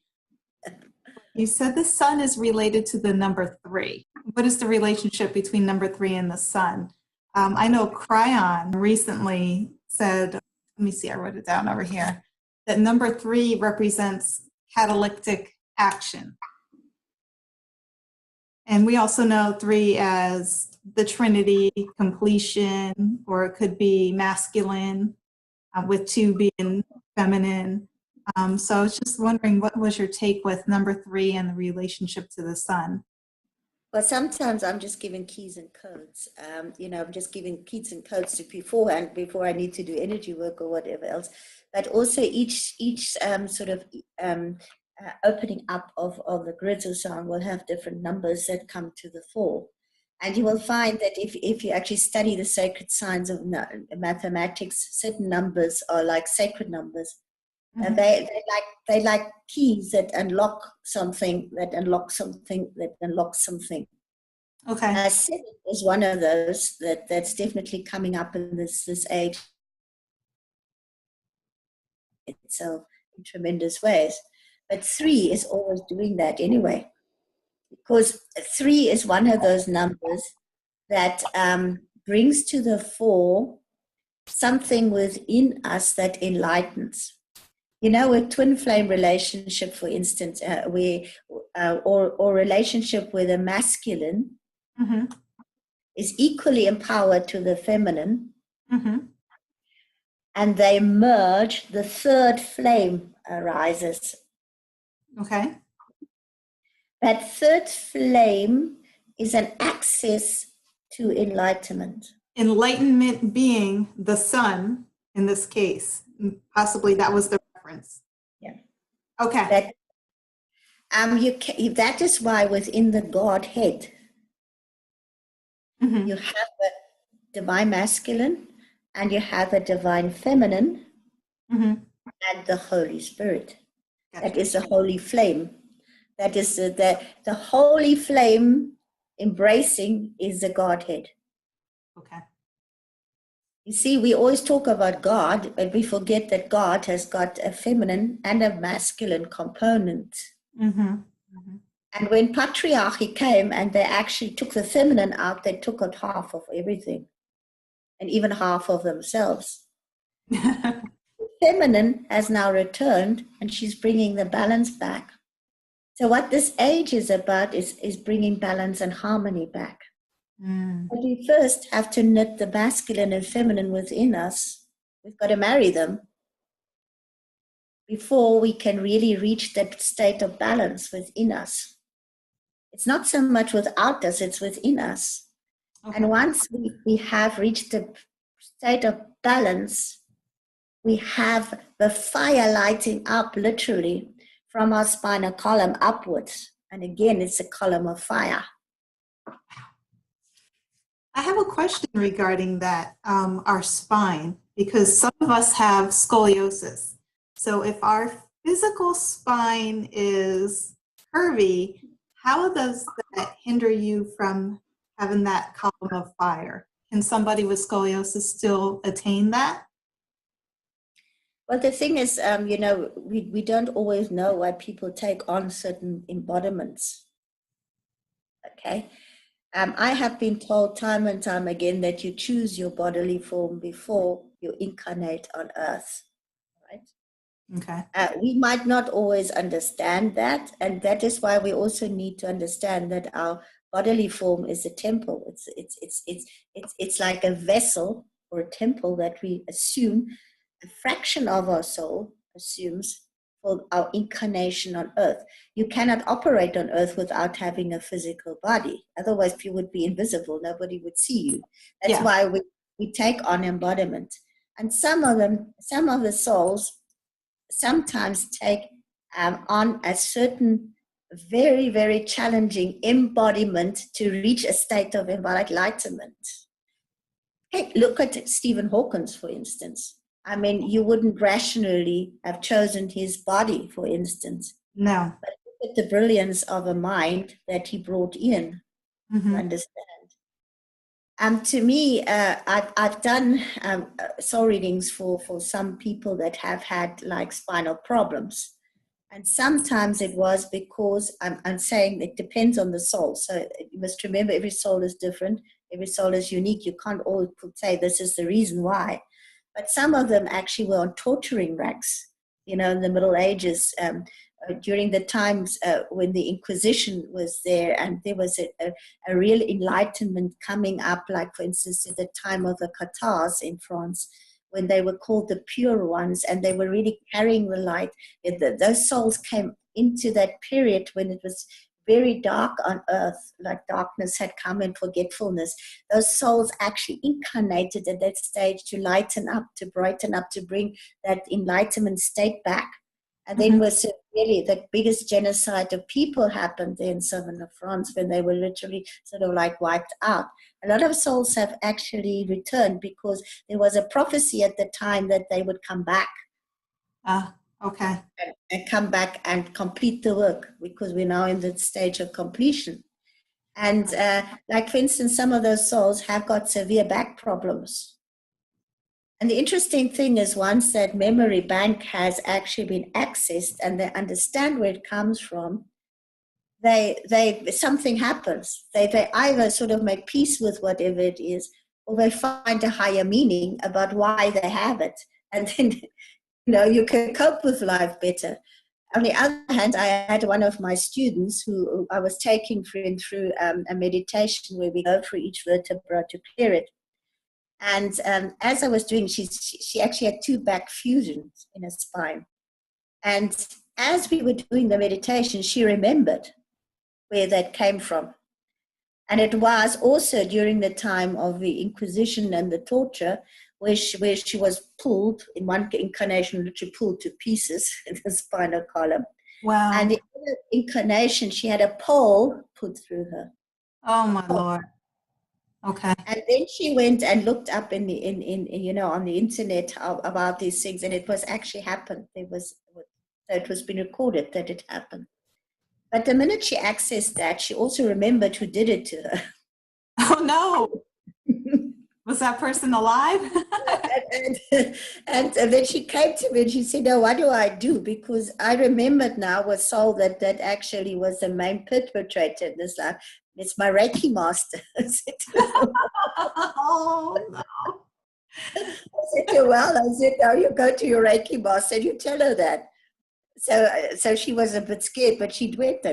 You said the sun is related to the number 3. What is the relationship between number 3 and the sun? I know Cryon recently said, let me see, I wrote it down over here, that number 3 represents catalytic action. And we also know 3 as the Trinity, completion, or it could be masculine, with 2 being feminine. So I was just wondering, what was your take with number 3 and the relationship to the sun? Well, sometimes I'm just giving keys and codes. I'm just giving keys and codes to beforehand before I need to do energy work or whatever else. But also each opening up of the grids or so on will have different numbers that come to the fore. And you will find that if you actually study the sacred signs of mathematics, certain numbers are like sacred numbers. Mm-hmm. They like keys that unlock something, that unlocks something, that unlocks something. Okay. 7 is one of those that's definitely coming up in this age. So in tremendous ways. But 3 is always doing that anyway. Because 3 is one of those numbers that brings to the fore something within us that enlightens. You know, a twin flame relationship, for instance, or relationship with a masculine mm-hmm. is equally empowered to the feminine, mm-hmm. and they merge, the third flame arises. Okay. That third flame is an access to enlightenment. Enlightenment being the sun in this case. Possibly that was the reference. Yeah. Okay. That is why within the Godhead, mm-hmm. you have a divine masculine and you have a divine feminine, mm-hmm. and the Holy Spirit. Gotcha. That is the holy flame. That is the holy flame embracing is the Godhead. Okay. You see, we always talk about God, but we forget that God has got a feminine and a masculine component. Mm-hmm. Mm-hmm. And when patriarchy came and they actually took the feminine out, they took out half of everything and even half of themselves. The feminine has now returned and she's bringing the balance back. So what this age is about is bringing balance and harmony back. Mm. But we first have to knit the masculine and feminine within us. We've got to marry them before we can really reach that state of balance within us. It's not so much without us, it's within us. Okay. And once we have reached the state of balance, we have the fire lighting up literally from our spinal column upwards. And again, it's a column of fire. I have a question regarding that, our spine, because some of us have scoliosis. So if our physical spine is curvy, how does that hinder you from having that column of fire? Can somebody with scoliosis still attain that? Well, the thing is, we don't always know why people take on certain embodiments. Okay. I have been told time and time again that you choose your bodily form before you incarnate on earth, right? Okay. We might not always understand that, and that is why we also need to understand that our bodily form is a temple. It's like a vessel or a temple that we assume a fraction of our soul assumes for our incarnation on earth. You cannot operate on earth without having a physical body. Otherwise, you would be invisible. Nobody would see you. That's why we take on embodiment. And some of the souls sometimes take on a certain very, very challenging embodiment to reach a state of enlightenment. Hey, look at Stephen Hawking, for instance. I mean, you wouldn't rationally have chosen his body, for instance. No. But look at the brilliance of a mind that he brought in, mm-hmm. to understand. To me, I've done soul readings for some people that have had like spinal problems. And sometimes it was because I'm saying it depends on the soul. So you must remember every soul is different. Every soul is unique. You can't all say this is the reason why. But some of them actually were on torturing racks, you know, in the Middle Ages, during the times when the Inquisition was there, and there was a real enlightenment coming up, like, for instance, at the time of the Catars in France, when they were called the pure ones, and they were really carrying the light. Those souls came into that period when it was very dark on earth, like darkness had come and forgetfulness. Those souls actually incarnated at that stage to lighten up, to brighten up, to bring that enlightenment state back. And then was really the biggest genocide of people happened there in southern France, when they were literally sort of like wiped out. A lot of souls have actually returned because there was a prophecy at the time that they would come back. Okay. And come back and complete the work, because we're now in the stage of completion. And like, for instance, some of those souls have got severe back problems. And the interesting thing is, once that memory bank has actually been accessed and they understand where it comes from, something happens. They either sort of make peace with whatever it is, or they find a higher meaning about why they have it. And then, you know, you can cope with life better. On the other hand, I had one of my students who I was taking through a meditation where we go through each vertebra to clear it. And as I was doing, she actually had 2 back fusions in her spine. And as we were doing the meditation, she remembered where that came from. And it was also during the time of the Inquisition and the torture, where she was pulled, in one incarnation, literally pulled to pieces in the spinal column. Wow. And the other incarnation, she had a pole put through her. Oh my Lord. Okay. And then she went and looked up in you know, on the internet about these things, and it was actually happened. So it was been recorded that it happened. But the minute she accessed that, she also remembered who did it to her. Oh no. Was that person alive? and then she came to me and she said, "No, what do I do? Because I remembered now with Sol that actually was the main perpetrator in this life. It's my Reiki master." I said, oh no. I said, "Well," I said, "now you go to your Reiki master and you tell her that." So she was a bit scared, but she went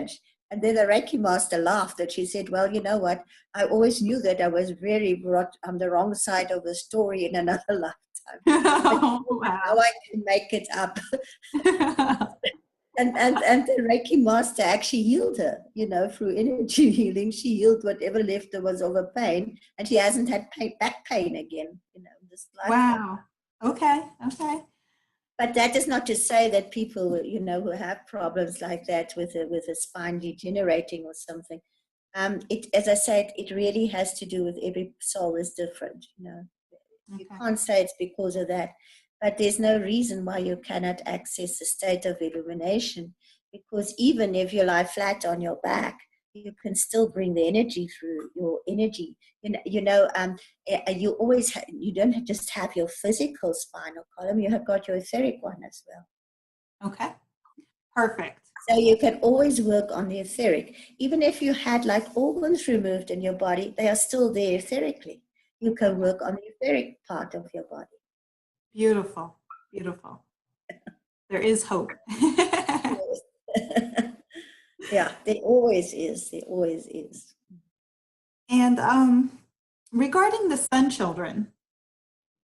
and then the Reiki master laughed and she said, "Well, you know what? I always knew that I was very on the wrong side of the story in another lifetime. Oh, wow. Now I can make it up." and the Reiki master actually healed her, you know, through energy healing. She healed whatever left there was of her pain, and she hasn't had back pain again, you know, this lifetime. Wow. Okay. But that is not to say that people, you know, who have problems like that with a spine degenerating or something, as I said, it really has to do with every soul is different. You know, you can't say it's because of that, but there's no reason why you cannot access a state of illumination. Because even if you lie flat on your back, you can still bring the energy through your energy. You always you don't just have your physical spinal column, you have got your etheric one as well. Okay, perfect. So you can always work on the etheric. Even if you had like organs removed in your body, they are still there etherically. You can work on the etheric part of your body. Beautiful. There is hope. Yeah, there always is. And regarding the sun children,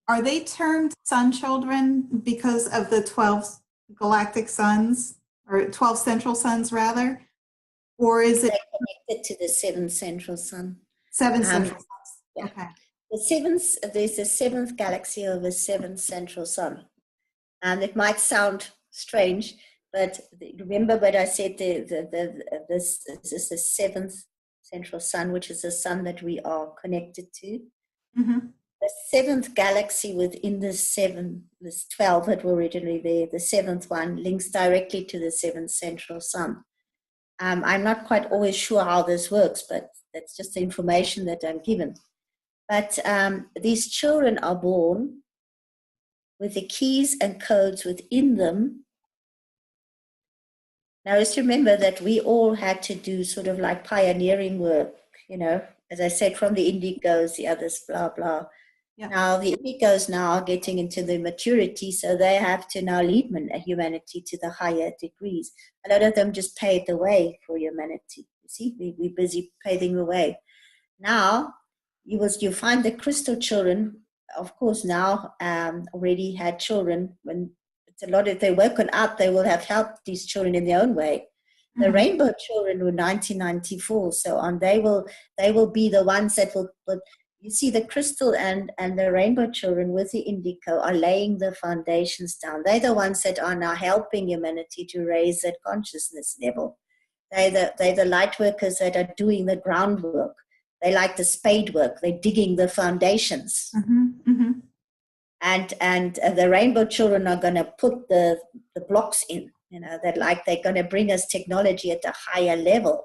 are they termed sun children because of the 12 galactic suns, or 12 central suns rather? Or is it connected to the 7th central sun? 7 central suns. Yeah. Okay. There's the 7th galaxy of the 7th central sun. And it might sound strange, but remember what I said, this is the 7th central sun, which is the sun that we are connected to. Mm-hmm. The 7th galaxy within this 12 that were originally there, the 7th one links directly to the 7th central sun. I'm not quite always sure how this works, but that's just the information that I'm given. But these children are born with the keys and codes within them. Now, just remember that we all had to do sort of like pioneering work, as I said, from the indigos, the others, blah, blah. Yeah. Now, the indigos now are getting into the maturity, so they have to now lead humanity to the higher degrees. A lot of them just paved the way for humanity. You see, we're busy paving the way. Now, you find the crystal children, of course, now already had children. When it's a lot, if they woken up, they will have helped these children in their own way. The rainbow children were 1994, so on. They will be the ones that will you see, the crystal and the rainbow children with the indigo are laying the foundations down. They're the ones that are now helping humanity to raise that consciousness level. They're the light workers that are doing the groundwork. They like the spade work. They're digging the foundations. And the rainbow children are going to put the blocks in. They're going to bring us technology at a higher level,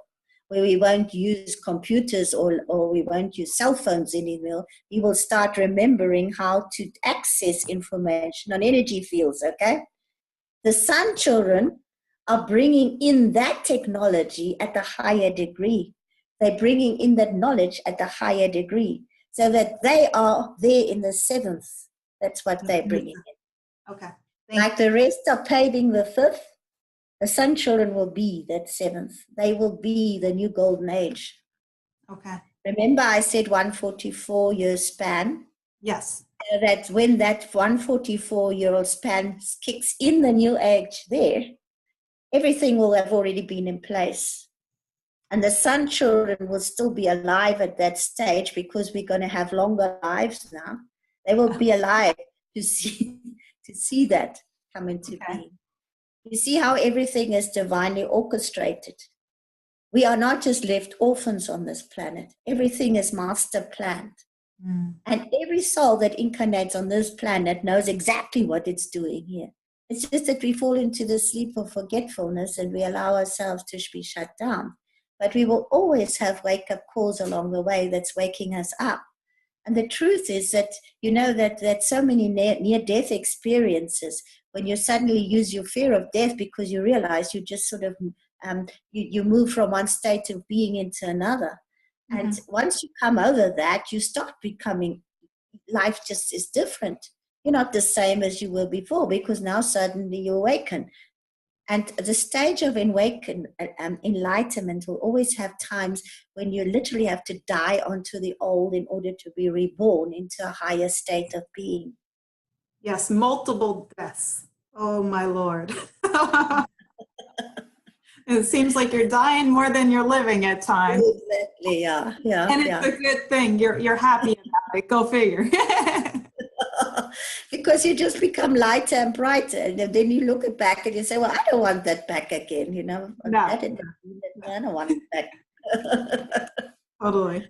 where we won't use computers or we won't use cell phones anymore. We will start remembering how to access information on energy fields, okay? The sun children are bringing in that technology at a higher degree. They're bringing in that knowledge at a higher degree, so that they are there in the seventh. That's what they're bringing in. Okay. Like the rest are paving the fifth, the sun children will be that seventh. They will be the new golden age. Okay. Remember I said 144-year span? Yes. That when that 144-year-old span kicks in the new age there, everything will have already been in place. And the sun children will still be alive at that stage, because we're going to have longer lives now. They will be alive to see that come into being. You see how everything is divinely orchestrated. We are not just left orphans on this planet. Everything is master planned. And every soul that incarnates on this planet knows exactly what it's doing here. It's just that we fall into the sleep of forgetfulness and we allow ourselves to be shut down. But we will always have wake-up calls along the way that's waking us up. And the truth is that, that so many near-death experiences, when you suddenly use your fear of death because you realize you just sort of, you move from one state of being into another. And once you come over that, you start becoming, life just is different. You're not the same as you were before, because now suddenly you awaken. And the stage of enlightenment will always have times when you literally have to die onto the old in order to be reborn into a higher state of being. Yes, multiple deaths. Oh, my Lord. It seems like you're dying more than you're living at times. Exactly, yeah. And it's a good thing. You're happy about it. Go figure. Because you just become lighter and brighter. And then you look back and you say, well, I don't want that back again, No. I don't want it back. Totally.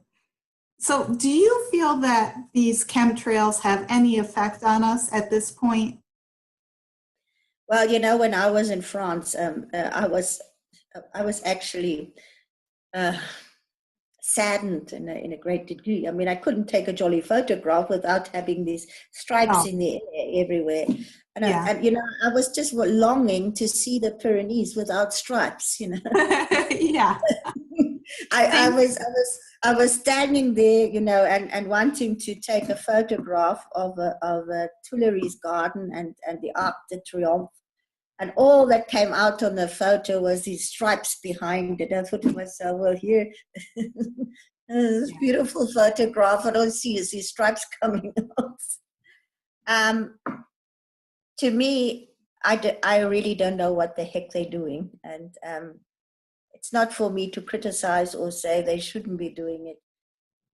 So do you feel that these chemtrails have any effect on us at this point? Well, when I was in France, I was actually saddened in a great degree. I mean, I couldn't take a jolly photograph without having these stripes in the air everywhere. And, I was just longing to see the Pyrenees without stripes, Yeah. I was standing there, and wanting to take a photograph of a Tuileries garden and the Arc de Triomphe. And all that came out on the photo was these stripes behind it. I thought to myself, well, here, this beautiful photograph, I don't see is these stripes coming out. To me, I really don't know what the heck they're doing. And it's not for me to criticize or say they shouldn't be doing it.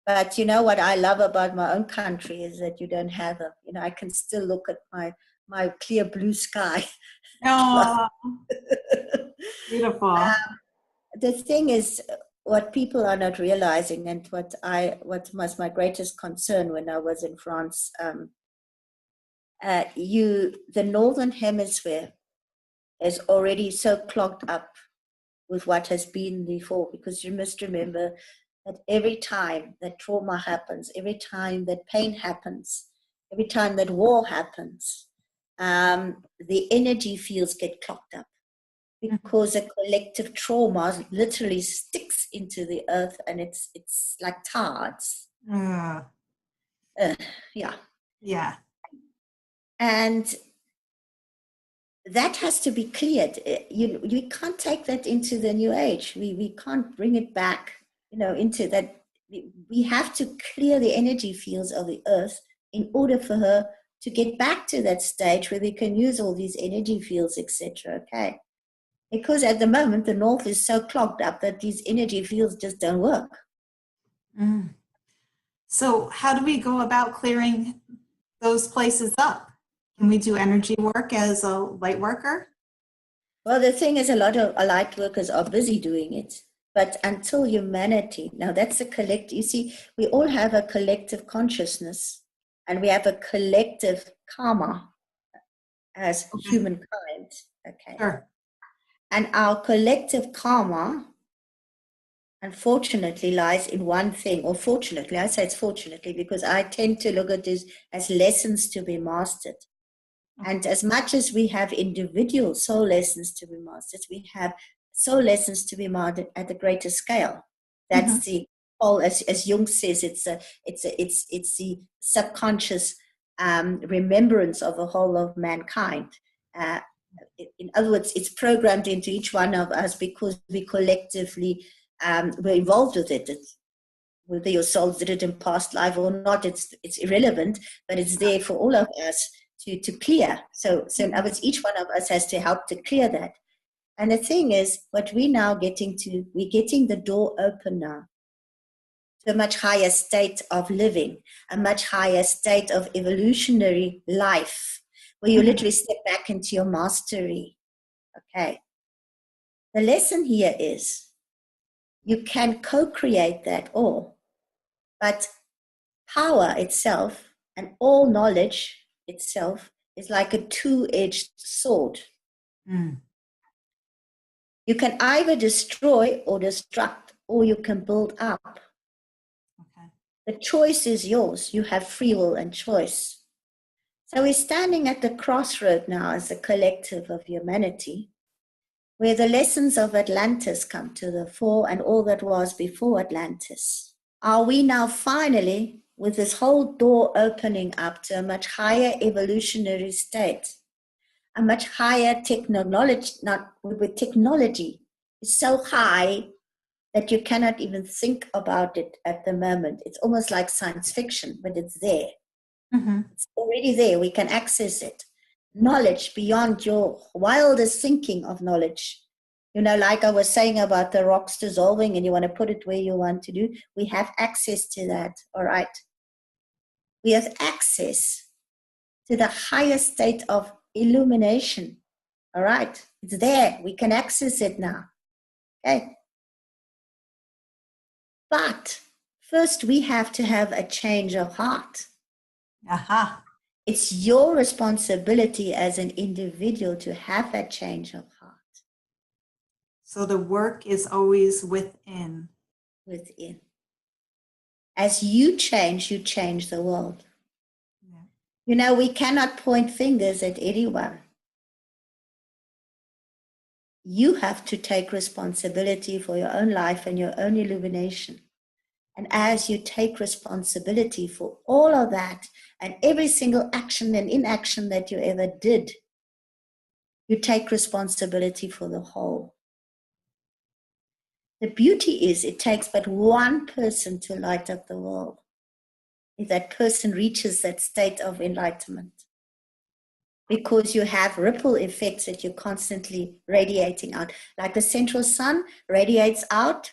But what I love about my own country is that you don't have I can still look at my clear blue sky. Oh, beautiful. The thing is, what people are not realizing, and what was my greatest concern when I was in France, the Northern Hemisphere is already so clogged up with what has been before, because you must remember that every time that trauma happens, every time that pain happens, every time that war happens, the energy fields get clogged up because a collective trauma literally sticks into the earth, and it's like tar. Yeah. Yeah. And that has to be cleared. You can't take that into the new age. We can't bring it back, into that. We have to clear the energy fields of the earth in order for her to get back to that stage where we can use all these energy fields, etc. Okay. Because at the moment, the north is so clogged up that these energy fields just don't work. So how do we go about clearing those places up? Can we do energy work as a light worker? Well, the thing is, a lot of light workers are busy doing it. But until humanity, now that's a collective, you see, we all have a collective consciousness and we have a collective karma as humankind. Okay. Sure. And our collective karma, unfortunately, lies in one thing, or fortunately, I say it's fortunately because I tend to look at this as lessons to be mastered. And as much as we have individual soul lessons to be mastered, we have soul lessons to be mastered at a greater scale. That's the whole, as Jung says, it's the subconscious remembrance of the whole of mankind. In other words, it's programmed into each one of us because we collectively were involved with it. Whether your souls did it in past life or not, it's irrelevant, but it's there for all of us to clear. So in other words, each one of us has to help to clear that. And the thing is, what we're now getting to, we're getting the door open now to a much higher state of living, a much higher state of evolutionary life, where you literally step back into your mastery. Okay. The lesson here is you can co-create that all, but power itself and all knowledge itself is like a two-edged sword. You can either destroy or destruct, or you can build up. Okay. The choice is yours. You have free will and choice. So we're standing at the crossroad now as a collective of humanity, where the lessons of Atlantis come to the fore and all that was before Atlantis. Are we now finally, with this whole door opening up to a much higher evolutionary state, a much higher technology, not with technology, is so high that you cannot even think about it at the moment. It's almost like science fiction, but it's there. It's already there. We can access it. Knowledge beyond your wildest thinking of knowledge. Like I was saying about the rocks dissolving and you want to put it where you want to do, we have access to that, all right? We have access to the highest state of illumination, all right? It's there. We can access it now, okay? But first we have to have a change of heart. It's your responsibility as an individual to have that change of heart. So the work is always within. Within. As you change the world. Yeah. We cannot point fingers at anyone. You have to take responsibility for your own life and your own illumination. And as you take responsibility for all of that and every single action and inaction that you ever did, you take responsibility for the whole. The beauty is it takes but one person to light up the world. If that person reaches that state of enlightenment. Because you have ripple effects that you're constantly radiating out. Like the central sun radiates out,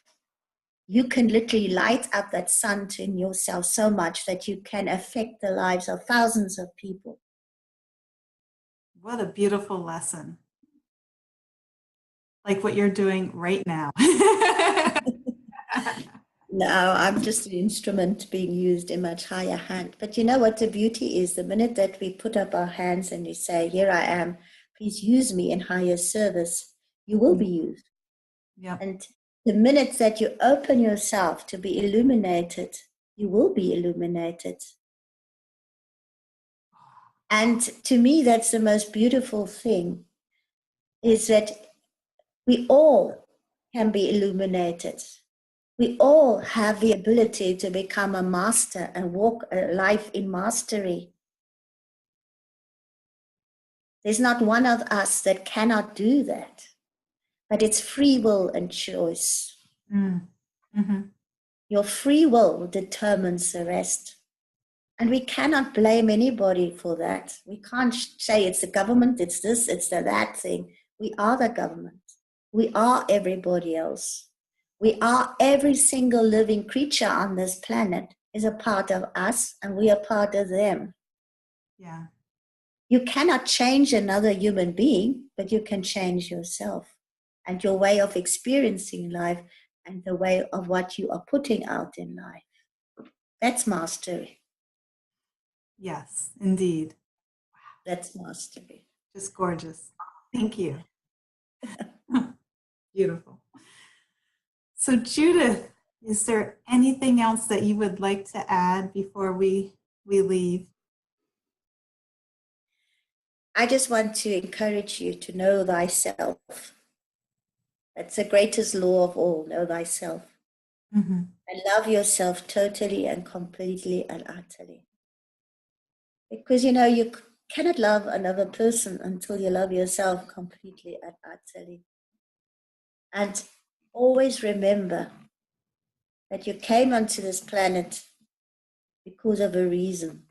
you can literally light up that sun in yourself so much that you can affect the lives of thousands of people. What a beautiful lesson. Like what you're doing right now. No, I'm just an instrument being used in much higher hand. But you know what the beauty is? The minute that we put up our hands and we say, here I am, please use me in higher service, you will be used. Yep. And The minute that you open yourself to be illuminated, you will be illuminated. And to me, that's the most beautiful thing, is that we all can be illuminated. We all have the ability to become a master and walk a life in mastery. There's not one of us that cannot do that, but it's free will and choice. Mm-hmm. Your free will determines the rest. And we cannot blame anybody for that. We can't say it's the government, it's this, it's that thing. We are the government. We are everybody else. We are every single living creature on this planet is a part of us, and we are part of them. Yeah. You cannot change another human being, but you can change yourself and your way of experiencing life and the way of what you are putting out in life. That's mastery. Yes, indeed. That's mastery. Just gorgeous. Thank you. Beautiful. So Judith, is there anything else that you would like to add before we leave? I just want to encourage you to know thyself. That's the greatest law of all, know thyself. Mm-hmm. And love yourself totally and completely and utterly. Because, you cannot love another person until you love yourself completely and utterly. And always remember that you came onto this planet because of a reason.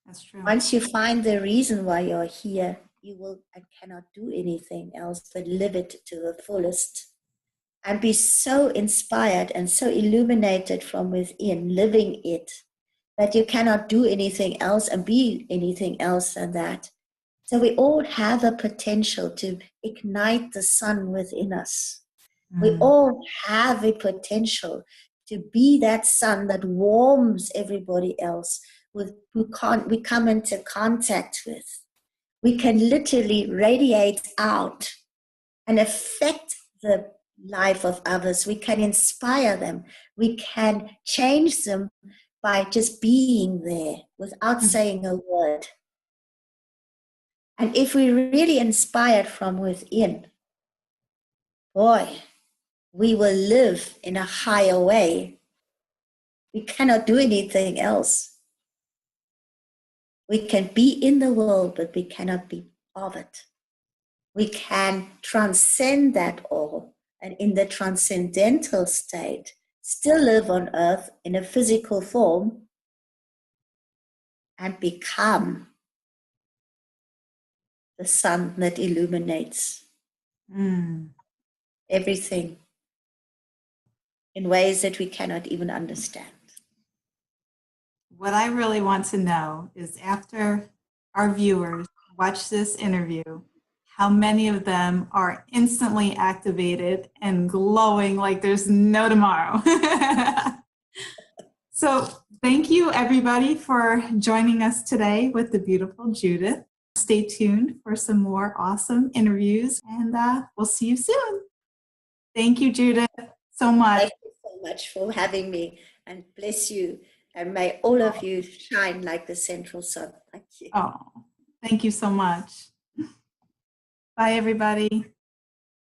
That's true. Once you find the reason why you're here, you will and cannot do anything else but live it to the fullest and be so inspired and so illuminated from within, living it, that you cannot do anything else and be anything else than that. So we all have a potential to ignite the sun within us. We all have a potential to be that sun that warms everybody else with who we come into contact with. We can literally radiate out and affect the life of others. We can inspire them. We can change them by just being there without saying a word. And if we're really inspired from within, boy, we will live in a higher way. We cannot do anything else. We can be in the world, but we cannot be of it. We can transcend that all, and in the transcendental state, still live on earth in a physical form and become the sun that illuminates everything in ways that we cannot even understand. What I really want to know is, after our viewers watch this interview, how many of them are instantly activated and glowing like there's no tomorrow. So thank you, everybody, for joining us today with the beautiful Judith. Stay tuned for some more awesome interviews, and we'll see you soon. Thank you, Judith, so much. Thank you so much for having me, and bless you, and may all of you shine like the central sun. Thank you. Oh, thank you so much. Bye, everybody.